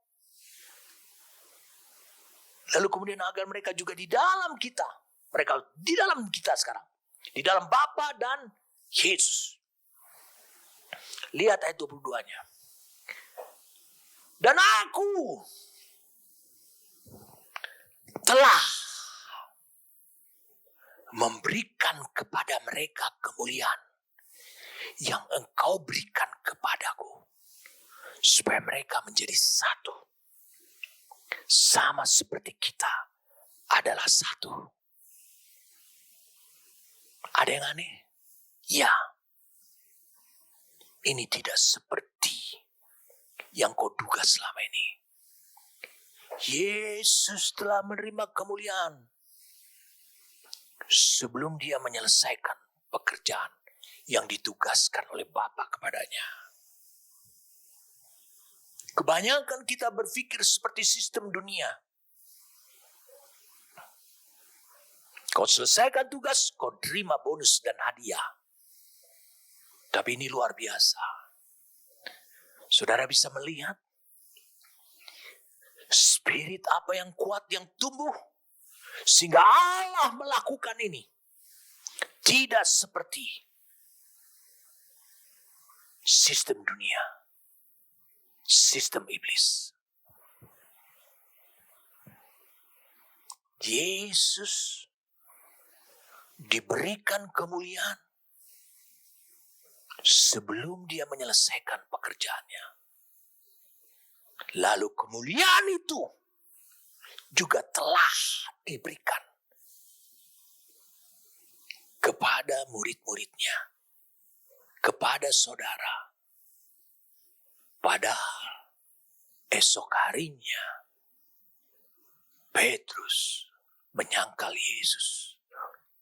Lalu kemudian agar mereka juga di dalam kita. Mereka di dalam kita sekarang. Di dalam Bapa dan Yesus. Lihat ayat 22-nya. Dan aku telah memberikan kepada mereka kemuliaan yang engkau berikan kepadaku, supaya mereka menjadi satu, sama seperti kita adalah satu. Ada yang aneh? Ya, ini tidak seperti yang kau duga selama ini. Yesus telah menerima kemuliaan sebelum dia menyelesaikan pekerjaan yang ditugaskan oleh Bapa kepadanya. Kebanyakan kita berpikir seperti sistem dunia. Kau selesaikan tugas, kau terima bonus dan hadiah. Tapi ini luar biasa. Saudara bisa melihat spirit apa yang kuat yang tumbuh sehingga Allah melakukan ini. Tidak seperti sistem dunia, sistem iblis. Yesus diberikan kemuliaan sebelum dia menyelesaikan pekerjaannya. Lalu kemuliaan itu juga telah diberikan kepada murid-muridnya, kepada saudara. Padahal esok harinya Petrus menyangkal Yesus.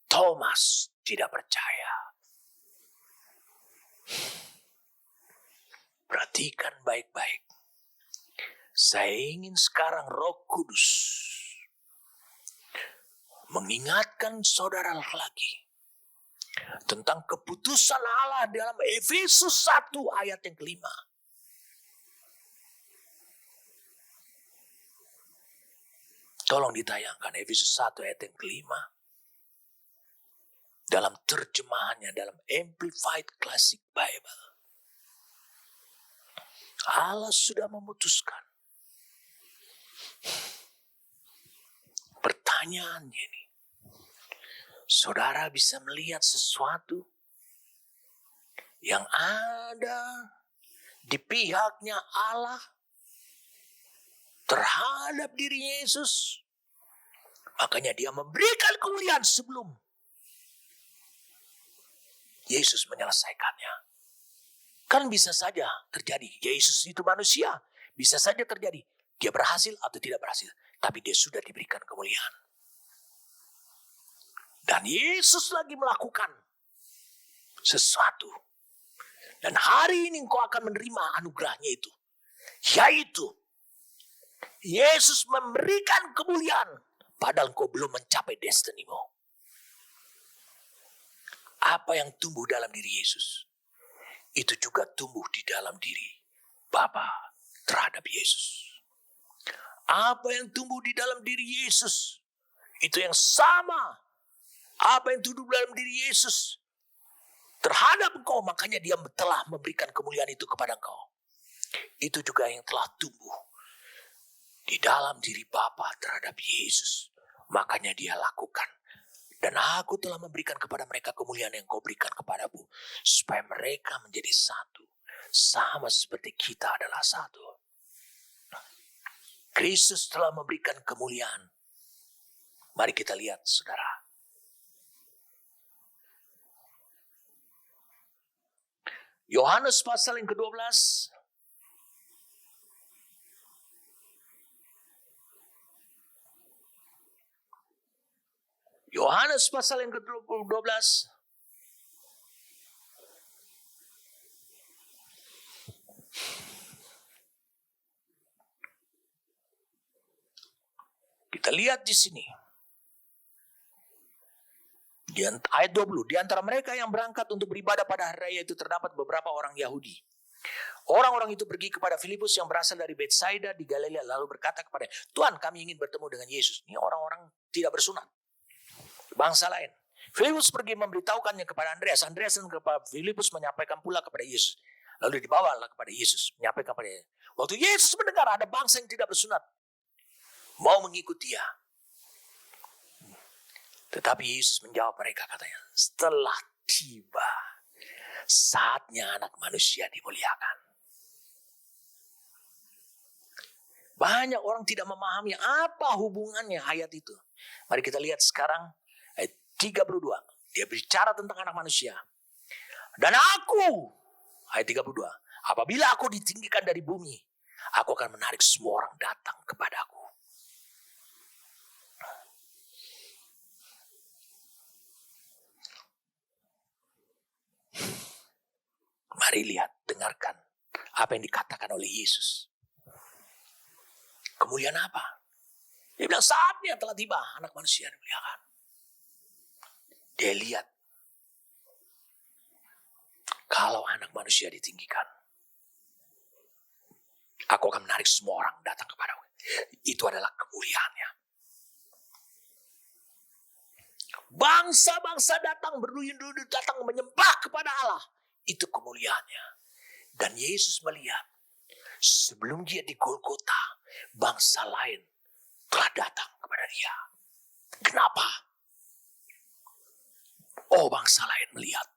Thomas tidak percaya. Perhatikan baik-baik. Saya ingin sekarang Roh Kudus mengingatkan saudara lagi tentang keputusan Allah dalam Efesus 1 ayat yang kelima. Tolong ditayangkan Efesus 1 ayat yang kelima. Dalam terjemahannya, dalam Amplified Classic Bible. Allah sudah memutuskan. Pertanyaannya ini, saudara bisa melihat sesuatu yang ada di pihaknya Allah terhadap diri Yesus. Makanya dia memberikan kemuliaan sebelum Yesus menyelesaikannya. Kan bisa saja terjadi. Yesus itu manusia. Bisa saja terjadi. Dia berhasil atau tidak berhasil. Tapi dia sudah diberikan kemuliaan. Dan Yesus lagi melakukan sesuatu. Dan hari ini engkau akan menerima anugerahnya itu. Yaitu Yesus memberikan kemuliaan. Padahal engkau belum mencapai destinimu. Apa yang tumbuh dalam diri Yesus, itu juga tumbuh di dalam diri Bapa terhadap Yesus. Apa yang tumbuh di dalam diri Yesus, itu yang sama. Apa yang tumbuh dalam diri Yesus terhadap engkau, makanya dia telah memberikan kemuliaan itu kepada engkau. Itu juga yang telah tumbuh di dalam diri Bapa terhadap Yesus. Makanya dia lakukan. Dan aku telah memberikan kepada mereka kemuliaan yang kau berikan kepadamu. Supaya mereka menjadi satu. Sama seperti kita adalah satu. Kristus telah memberikan kemuliaan. Mari kita lihat, saudara. Yohanes pasal yang ke-12. Yohanes pasal yang ke-12. Kita lihat di sini. Di ayat 20. Di antara mereka yang berangkat untuk beribadah pada hari raya itu terdapat beberapa orang Yahudi. Orang-orang itu pergi kepada Filipus yang berasal dari Betsaida di Galilea, lalu berkata kepada, Tuhan, kami ingin bertemu dengan Yesus. Ini orang-orang tidak bersunat. Bangsa lain. Filipus pergi memberitahukannya kepada Andreas. Andreas dan kepada Filipus menyampaikan pula kepada Yesus. Lalu dibawalah kepada Yesus. Menyampaikan kepada Yesus. Waktu Yesus mendengar ada bangsa yang tidak bersunat, mau mengikuti dia. Tetapi Yesus menjawab mereka, katanya, setelah tiba saatnya anak manusia dimuliakan. Banyak orang tidak memahami apa hubungannya ayat itu. Mari kita lihat sekarang ayat 32. Dia bicara tentang anak manusia. Dan aku, ayat 32. Apabila aku ditinggikan dari bumi, aku akan menarik semua orang datang kepadaku. Mari lihat, dengarkan apa yang dikatakan oleh Yesus. Kemuliaan apa? Dia bilang saatnya telah tiba anak manusia dimuliakan. Dia lihat kalau anak manusia ditinggikan, aku akan menarik semua orang datang kepadaku. Itu adalah kemuliaannya. Bangsa-bangsa datang berduyun-duyun datang menyembah kepada Allah. Itu kemuliaannya. Dan Yesus melihat sebelum dia di Golgota, bangsa lain telah datang kepada dia. Kenapa? Oh, bangsa lain melihat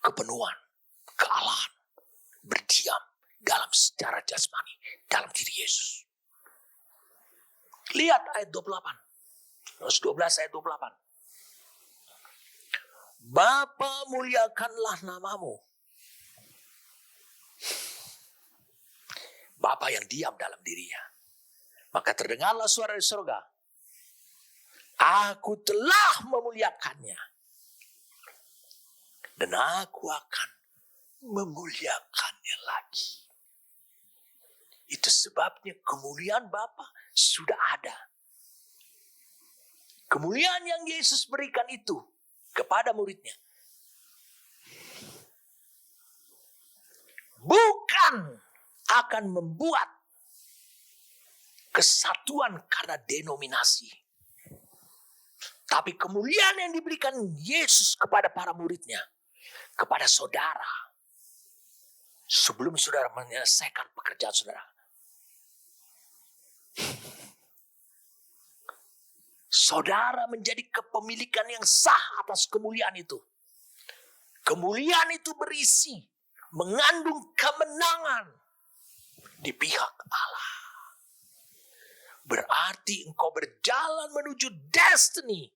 kepenuhan, kealahan, berdiam dalam secara jasmani, dalam diri Yesus. Lihat ayat 28. Yohanes 12 ayat 28. Bapa, muliakanlah namamu. Bapa yang diam dalam dirinya. Maka terdengarlah suara dari surga. Aku telah memuliakannya. Dan aku akan memuliakannya lagi. Itu sebabnya kemuliaan Bapa sudah ada. Kemuliaan yang Yesus berikan itu kepada muridnya bukan akan membuat kesatuan karena denominasi. Tapi kemuliaan yang diberikan Yesus kepada para muridnya, kepada saudara, sebelum saudara menyelesaikan pekerjaan saudara, saudara menjadi kepemilikan yang sah atas kemuliaan itu. Kemuliaan itu berisi, mengandung kemenangan di pihak Allah. Berarti engkau berjalan menuju destiny.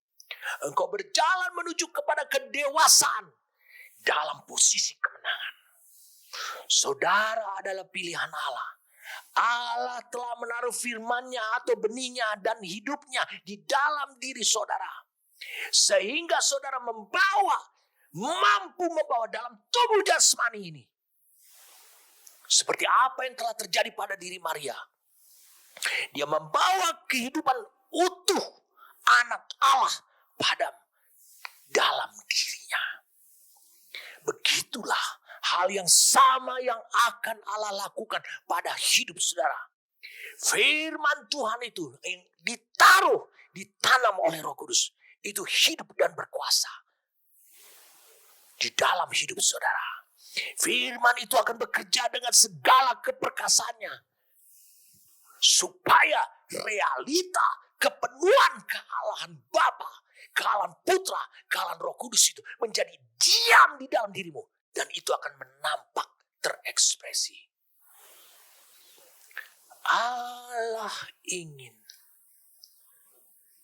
Engkau berjalan menuju kepada kedewasaan dalam posisi kemenangan. Saudara adalah pilihan Allah. Allah telah menaruh firman-Nya atau benihnya dan hidupnya di dalam diri saudara. Sehingga saudara mampu membawa dalam tubuh jasmani ini. Seperti apa yang telah terjadi pada diri Maria. Dia membawa kehidupan utuh anak Allah pada dalam dirinya. Begitulah hal yang sama yang akan Allah lakukan pada hidup saudara. Firman Tuhan itu yang ditanam oleh Roh Kudus. Itu hidup dan berkuasa di dalam hidup saudara. Firman itu akan bekerja dengan segala keperkasaannya. Supaya realita kepenuhan kealahan Bapa, kealahan Putra, kealahan Roh Kudus itu menjadi diam di dalam dirimu. Dan itu akan menampak terekspresi. Allah ingin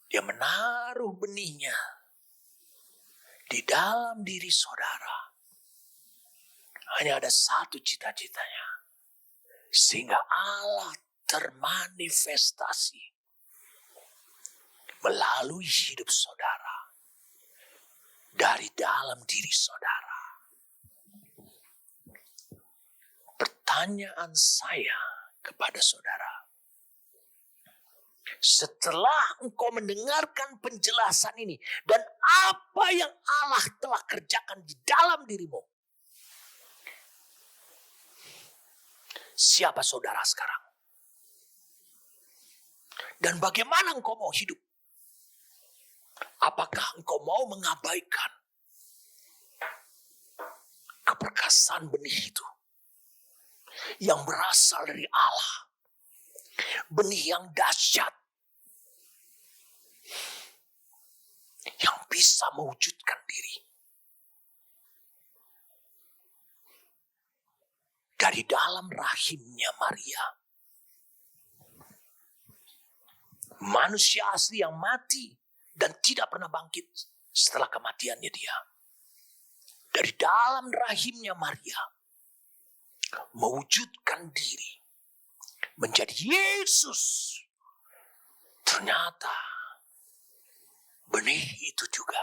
Dia menaruh benihnya di dalam diri saudara. Hanya ada satu cita-citanya. Sehingga Allah termanifestasi melalui hidup saudara. Dari dalam diri saudara. Pertanyaan saya kepada saudara. Setelah engkau mendengarkan penjelasan ini. Dan apa yang Allah telah kerjakan di dalam dirimu. Siapa saudara sekarang? Dan bagaimana engkau mau hidup? Apakah engkau mau mengabaikan keperkasaan benih itu? Yang berasal dari Allah. Benih yang dahsyat. Yang bisa mewujudkan diri. Dari dalam rahimnya Maria. Manusia asli yang mati dan tidak pernah bangkit setelah kematiannya dia. Dari dalam rahimnya Maria mewujudkan diri menjadi Yesus. Ternyata benih itu juga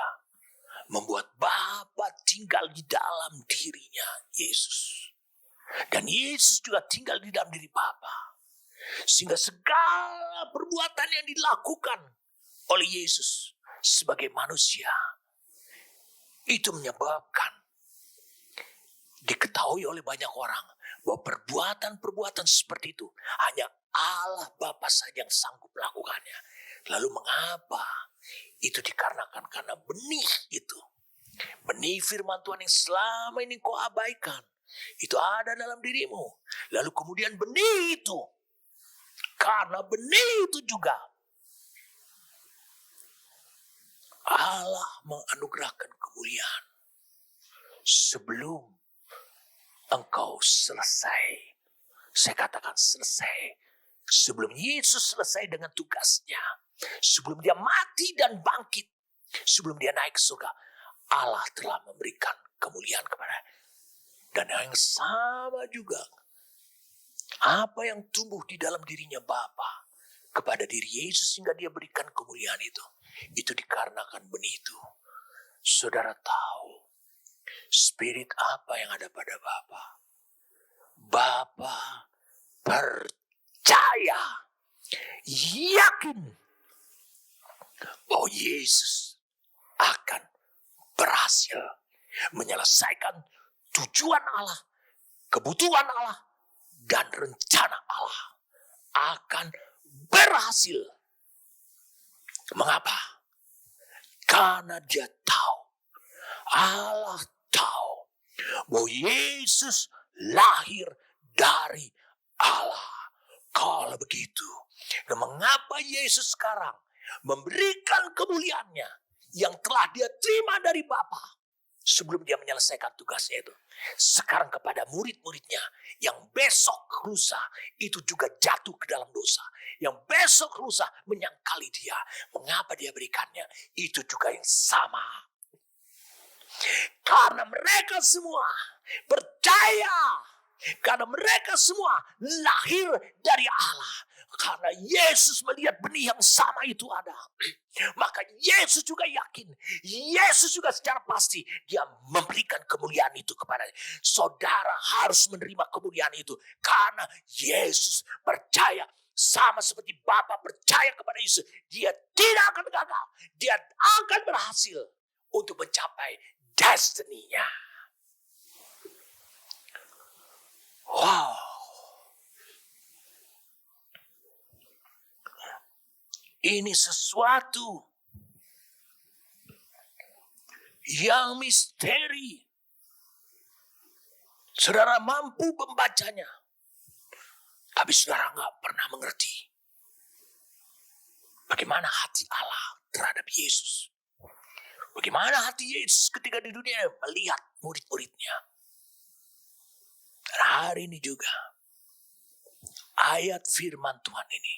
membuat Bapa tinggal di dalam dirinya Yesus. Dan Yesus juga tinggal di dalam diri Bapa. Sehingga segala perbuatan yang dilakukan oleh Yesus sebagai manusia itu menyebabkan diketahui oleh banyak orang bahwa perbuatan-perbuatan seperti itu hanya Allah Bapa saja yang sanggup melakukannya. Lalu mengapa? Itu dikarenakan karena benih itu. Benih firman Tuhan yang selama ini kau abaikan. Itu ada dalam dirimu. Lalu kemudian benih itu. Karena benih itu juga Allah menganugerahkan kemuliaan sebelum engkau selesai. Saya katakan selesai. Sebelum Yesus selesai dengan tugasnya. Sebelum dia mati dan bangkit. Sebelum dia naik ke surga. Allah telah memberikan kemuliaan kepada. Dan yang sama juga. Apa yang tumbuh di dalam dirinya Bapa kepada diri Yesus sehingga dia berikan kemuliaan itu. Itu dikarenakan benih itu. Saudara tahu spirit apa yang ada pada Bapa. Bapa percaya, yakin bahwa Yesus akan berhasil menyelesaikan tujuan Allah, kebutuhan Allah, dan rencana Allah akan berhasil. Mengapa? Karena dia tahu, Allah tahu bahwa Yesus lahir dari Allah. Kalau begitu, mengapa Yesus sekarang memberikan kemuliaannya yang telah dia terima dari Bapa sebelum dia menyelesaikan tugasnya itu sekarang kepada murid-muridnya yang besok lusa itu juga jatuh ke dalam dosa, yang besok lusa menyangkali dia? Mengapa dia berikannya? Itu juga yang sama. Karena mereka semua percaya, karena mereka semua lahir dari Allah. Karena Yesus melihat benih yang sama itu ada, maka Yesus juga yakin, Yesus juga secara pasti dia memberikan kemuliaan itu kepada saudara. Harus menerima kemuliaan itu karena Yesus percaya, sama seperti Bapa percaya kepada Yesus. Dia tidak akan gagal, dia akan berhasil untuk mencapai destiny-nya. Wow. Ini sesuatu yang misteri. Saudara mampu membacanya, tapi saudara nggak pernah mengerti bagaimana hati Allah terhadap Yesus. Bagaimana hati Yesus ketika di dunia melihat murid-muridnya. Dan hari ini juga ayat firman Tuhan ini,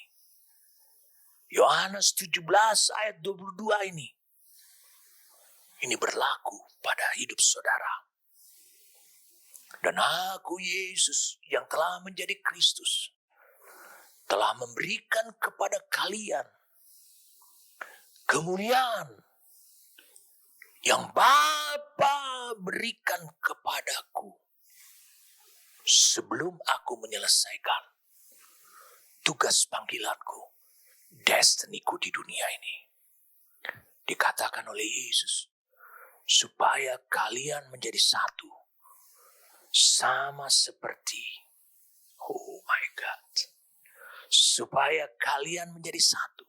Yohanes 17 ayat 22 ini berlaku pada hidup saudara. Dan aku Yesus yang telah menjadi Kristus telah memberikan kepada kalian kemuliaan yang Bapa berikan kepadaku sebelum aku menyelesaikan tugas panggilanku, destiniku di dunia ini. Dikatakan oleh Yesus, supaya kalian menjadi satu, sama seperti, oh my God, supaya kalian menjadi satu,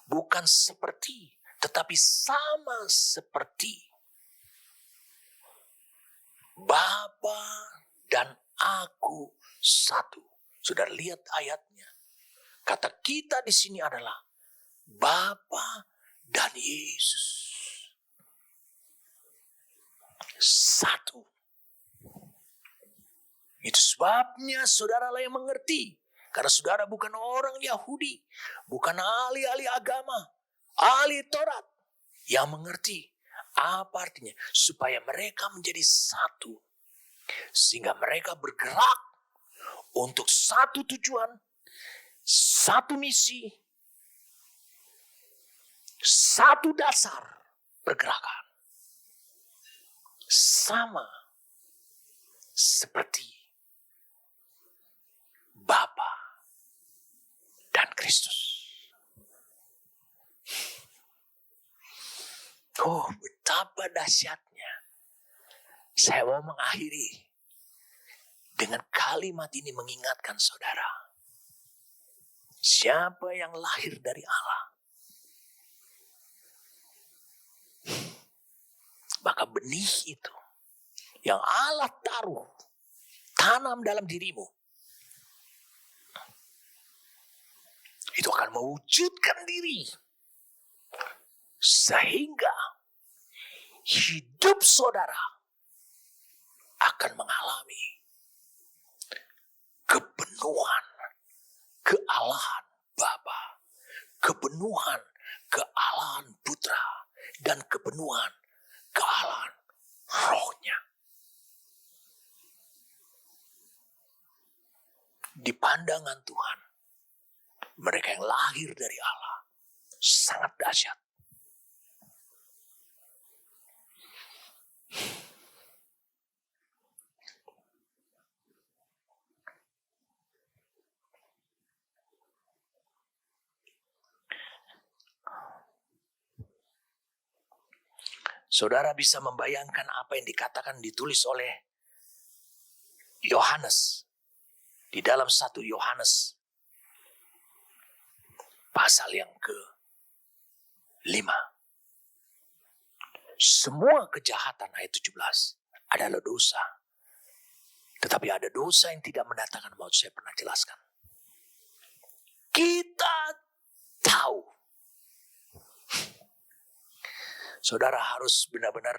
bukan seperti, tetapi sama seperti Bapa dan aku satu. Sudah lihat ayatnya. Kata kita di sini adalah Bapa dan Yesus satu. Itu sebabnya saudaralah yang mengerti. Karena saudara bukan orang Yahudi, bukan ahli-ahli agama, ahli Taurat, yang mengerti apa artinya supaya mereka menjadi satu, sehingga mereka bergerak untuk satu tujuan, satu misi, satu dasar pergerakan. Sama seperti Bapa dan Kristus. Oh, betapa dahsyatnya. Saya mau mengakhiri dengan kalimat ini mengingatkan saudara. Siapa yang lahir dari Allah, maka benih itu yang Allah taruh, tanam dalam dirimu, itu akan mewujudkan diri. Sehingga hidup saudara akan mengalami kepenuhan kealahan Bapa, kepenuhan kealahan Putra, dan kepenuhan kealahan Rohnya. Di pandangan Tuhan, mereka yang lahir dari Allah sangat dahsyat. Saudara bisa membayangkan apa yang dikatakan ditulis oleh Yohanes di dalam 1 Yohanes pasal yang ke-5. Semua kejahatan ayat 17 adalah dosa. Tetapi ada dosa yang tidak mendatangkan maut. Saya pernah jelaskan. Kita tahu. Saudara harus benar-benar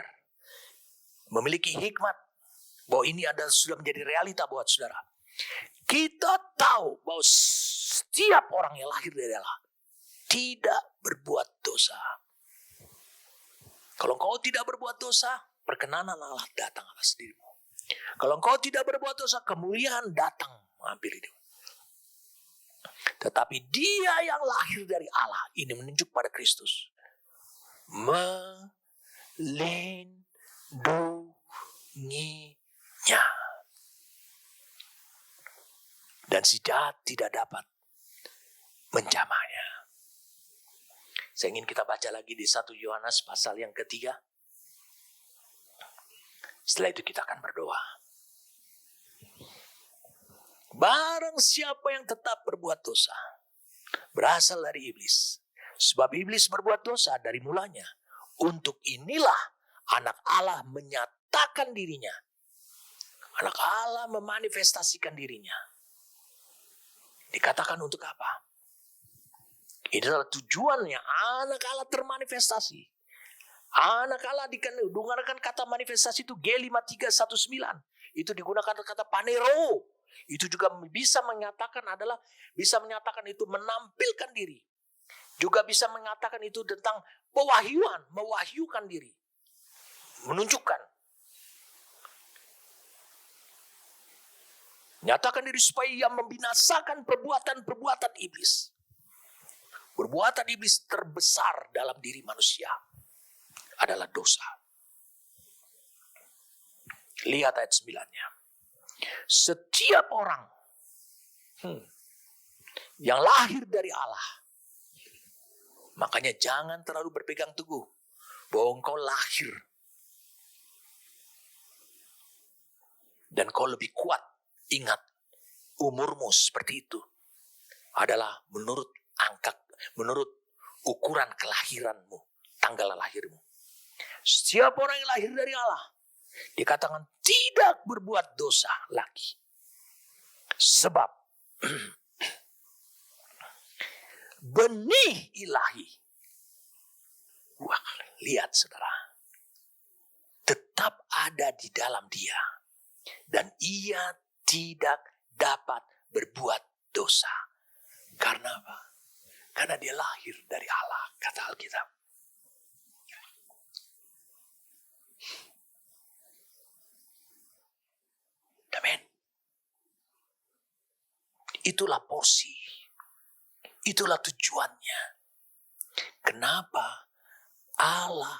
memiliki hikmat bahwa ini adalah sudah menjadi realita buat saudara. Kita tahu bahwa setiap orang yang lahir dari Allah tidak berbuat dosa. Kalau engkau tidak berbuat dosa, perkenanan Allah datang atas dirimu. Kalau engkau tidak berbuat dosa, kemuliaan datang mengambil hidup. Tetapi dia yang lahir dari Allah, ini menunjuk pada Kristus, melindunginya. Dan si jahat tidak dapat menjamahnya. Saya ingin kita baca lagi di 1 Yohanes pasal yang ke-3. Setelah itu kita akan berdoa. Barang siapa yang tetap berbuat dosa, berasal dari iblis. Sebab iblis berbuat dosa dari mulanya. Untuk inilah anak Allah menyatakan dirinya. Anak Allah memanifestasikan dirinya. Dikatakan untuk apa? Ini adalah tujuannya anak Allah termanifestasi. Anak Allah digunakan kata manifestasi itu G5319. Itu digunakan kata panero. Itu juga bisa menyatakan itu menampilkan diri. Juga bisa mengatakan itu tentang pewahyuan, mewahyukan diri. Menunjukkan. Nyatakan diri supaya ia membinasakan perbuatan-perbuatan iblis. Perbuatan iblis terbesar dalam diri manusia adalah dosa. Lihat ayat 9-nya. Setiap orang yang lahir dari Allah, makanya jangan terlalu berpegang teguh bahwa engkau lahir dan kau lebih kuat. Ingat, umurmu seperti itu adalah menurut ukuran kelahiranmu, tanggal lahirmu. Setiap orang yang lahir dari Allah dikatakan tidak berbuat dosa lagi. Sebab benih ilahi, wah, lihat saudara, tetap ada di dalam dia. Dan ia tidak dapat berbuat dosa. Karena apa? Karena dia lahir dari Allah, kata Alkitab. Amin. Itulah porsi. Itulah tujuannya. Kenapa Allah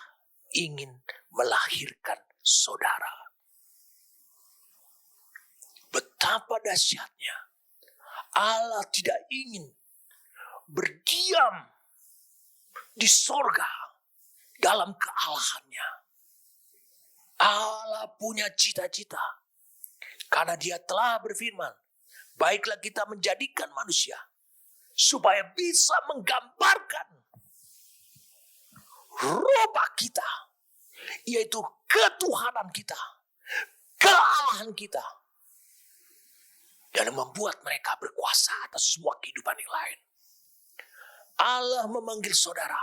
ingin melahirkan saudara? Betapa dahsyatnya. Allah tidak ingin berdiam di sorga dalam kealahannya. Allah punya cita-cita. Karena dia telah berfirman, baiklah kita menjadikan manusia supaya bisa menggambarkan rupa kita, yaitu ketuhanan kita, kealahan kita, dan membuat mereka berkuasa atas semua kehidupan yang lain. Allah memanggil saudara.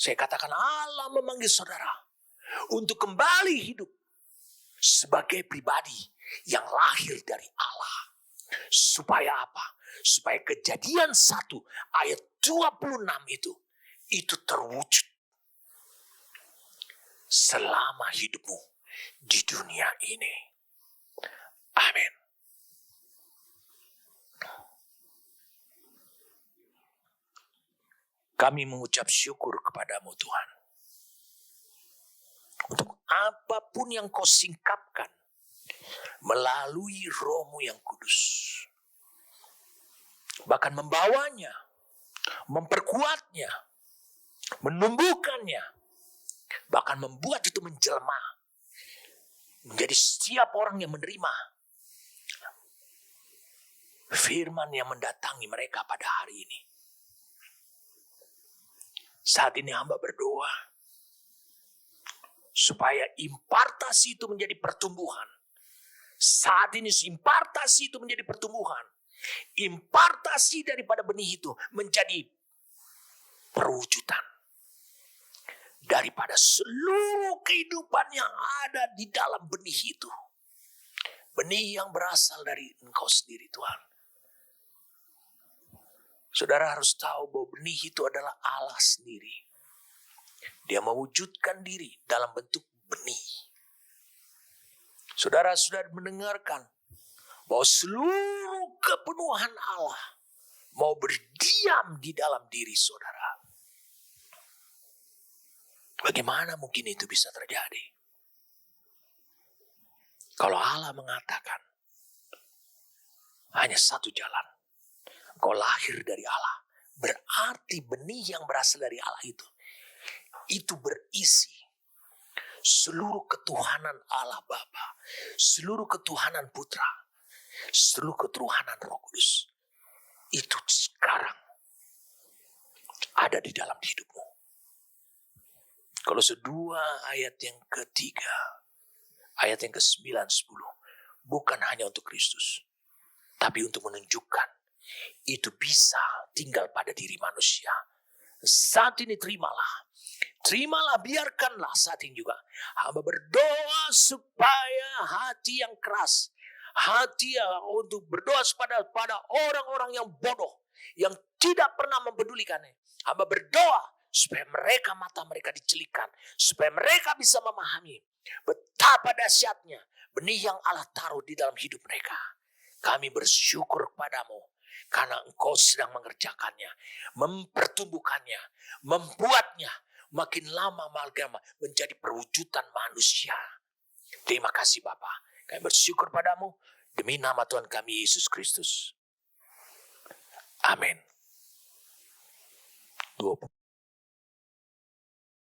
Saya katakan Allah memanggil saudara untuk kembali hidup sebagai pribadi yang lahir dari Allah. Supaya apa? Supaya Kejadian 1 ayat 26 itu terwujud selama hidupmu di dunia ini. Amin. Kami mengucap syukur kepadamu Tuhan. Untuk apapun yang kau singkapkan melalui Roh-Mu yang kudus. Bahkan membawanya, memperkuatnya, menumbuhkannya. Bahkan membuat itu menjelma. Menjadi setiap orang yang menerima firman yang mendatangi mereka pada hari ini. Saat ini hamba berdoa supaya impartasi itu menjadi pertumbuhan. Saat ini impartasi itu menjadi pertumbuhan. Impartasi daripada benih itu menjadi perwujudan. Daripada seluruh kehidupan yang ada di dalam benih itu. Benih yang berasal dari Engkau sendiri, Tuhan. Saudara harus tahu bahwa benih itu adalah Allah sendiri. Dia mewujudkan diri dalam bentuk benih. Saudara sudah mendengarkan bahwa seluruh kepenuhan Allah mau berdiam di dalam diri saudara. Bagaimana mungkin itu bisa terjadi? Kalau Allah mengatakan hanya satu jalan, engkau lahir dari Allah, berarti benih yang berasal dari Allah itu berisi seluruh ketuhanan Allah Bapa, seluruh ketuhanan Putra, seluruh ketuhanan Roh Kudus. Itu sekarang ada di dalam hidupmu. Kalau kedua ayat yang ketiga, ayat yang ke-9, 10, bukan hanya untuk Kristus, tapi untuk menunjukkan itu bisa tinggal pada diri manusia. Saat ini terimalah, biarkanlah saat ini juga. Hamba berdoa supaya hati yang keras, hati untuk berdoa pada orang-orang yang bodoh, yang tidak pernah mempedulikannya. Hamba berdoa supaya mata mereka dicelikan, supaya mereka bisa memahami betapa dahsyatnya benih yang Allah taruh di dalam hidup mereka. Kami bersyukur kepadamu karena engkau sedang mengerjakannya, mempertumbuhkannya, membuatnya makin lama menjadi perwujudan manusia. Terima kasih Bapa. Kami bersyukur padamu demi nama Tuhan kami Yesus Kristus. Amin.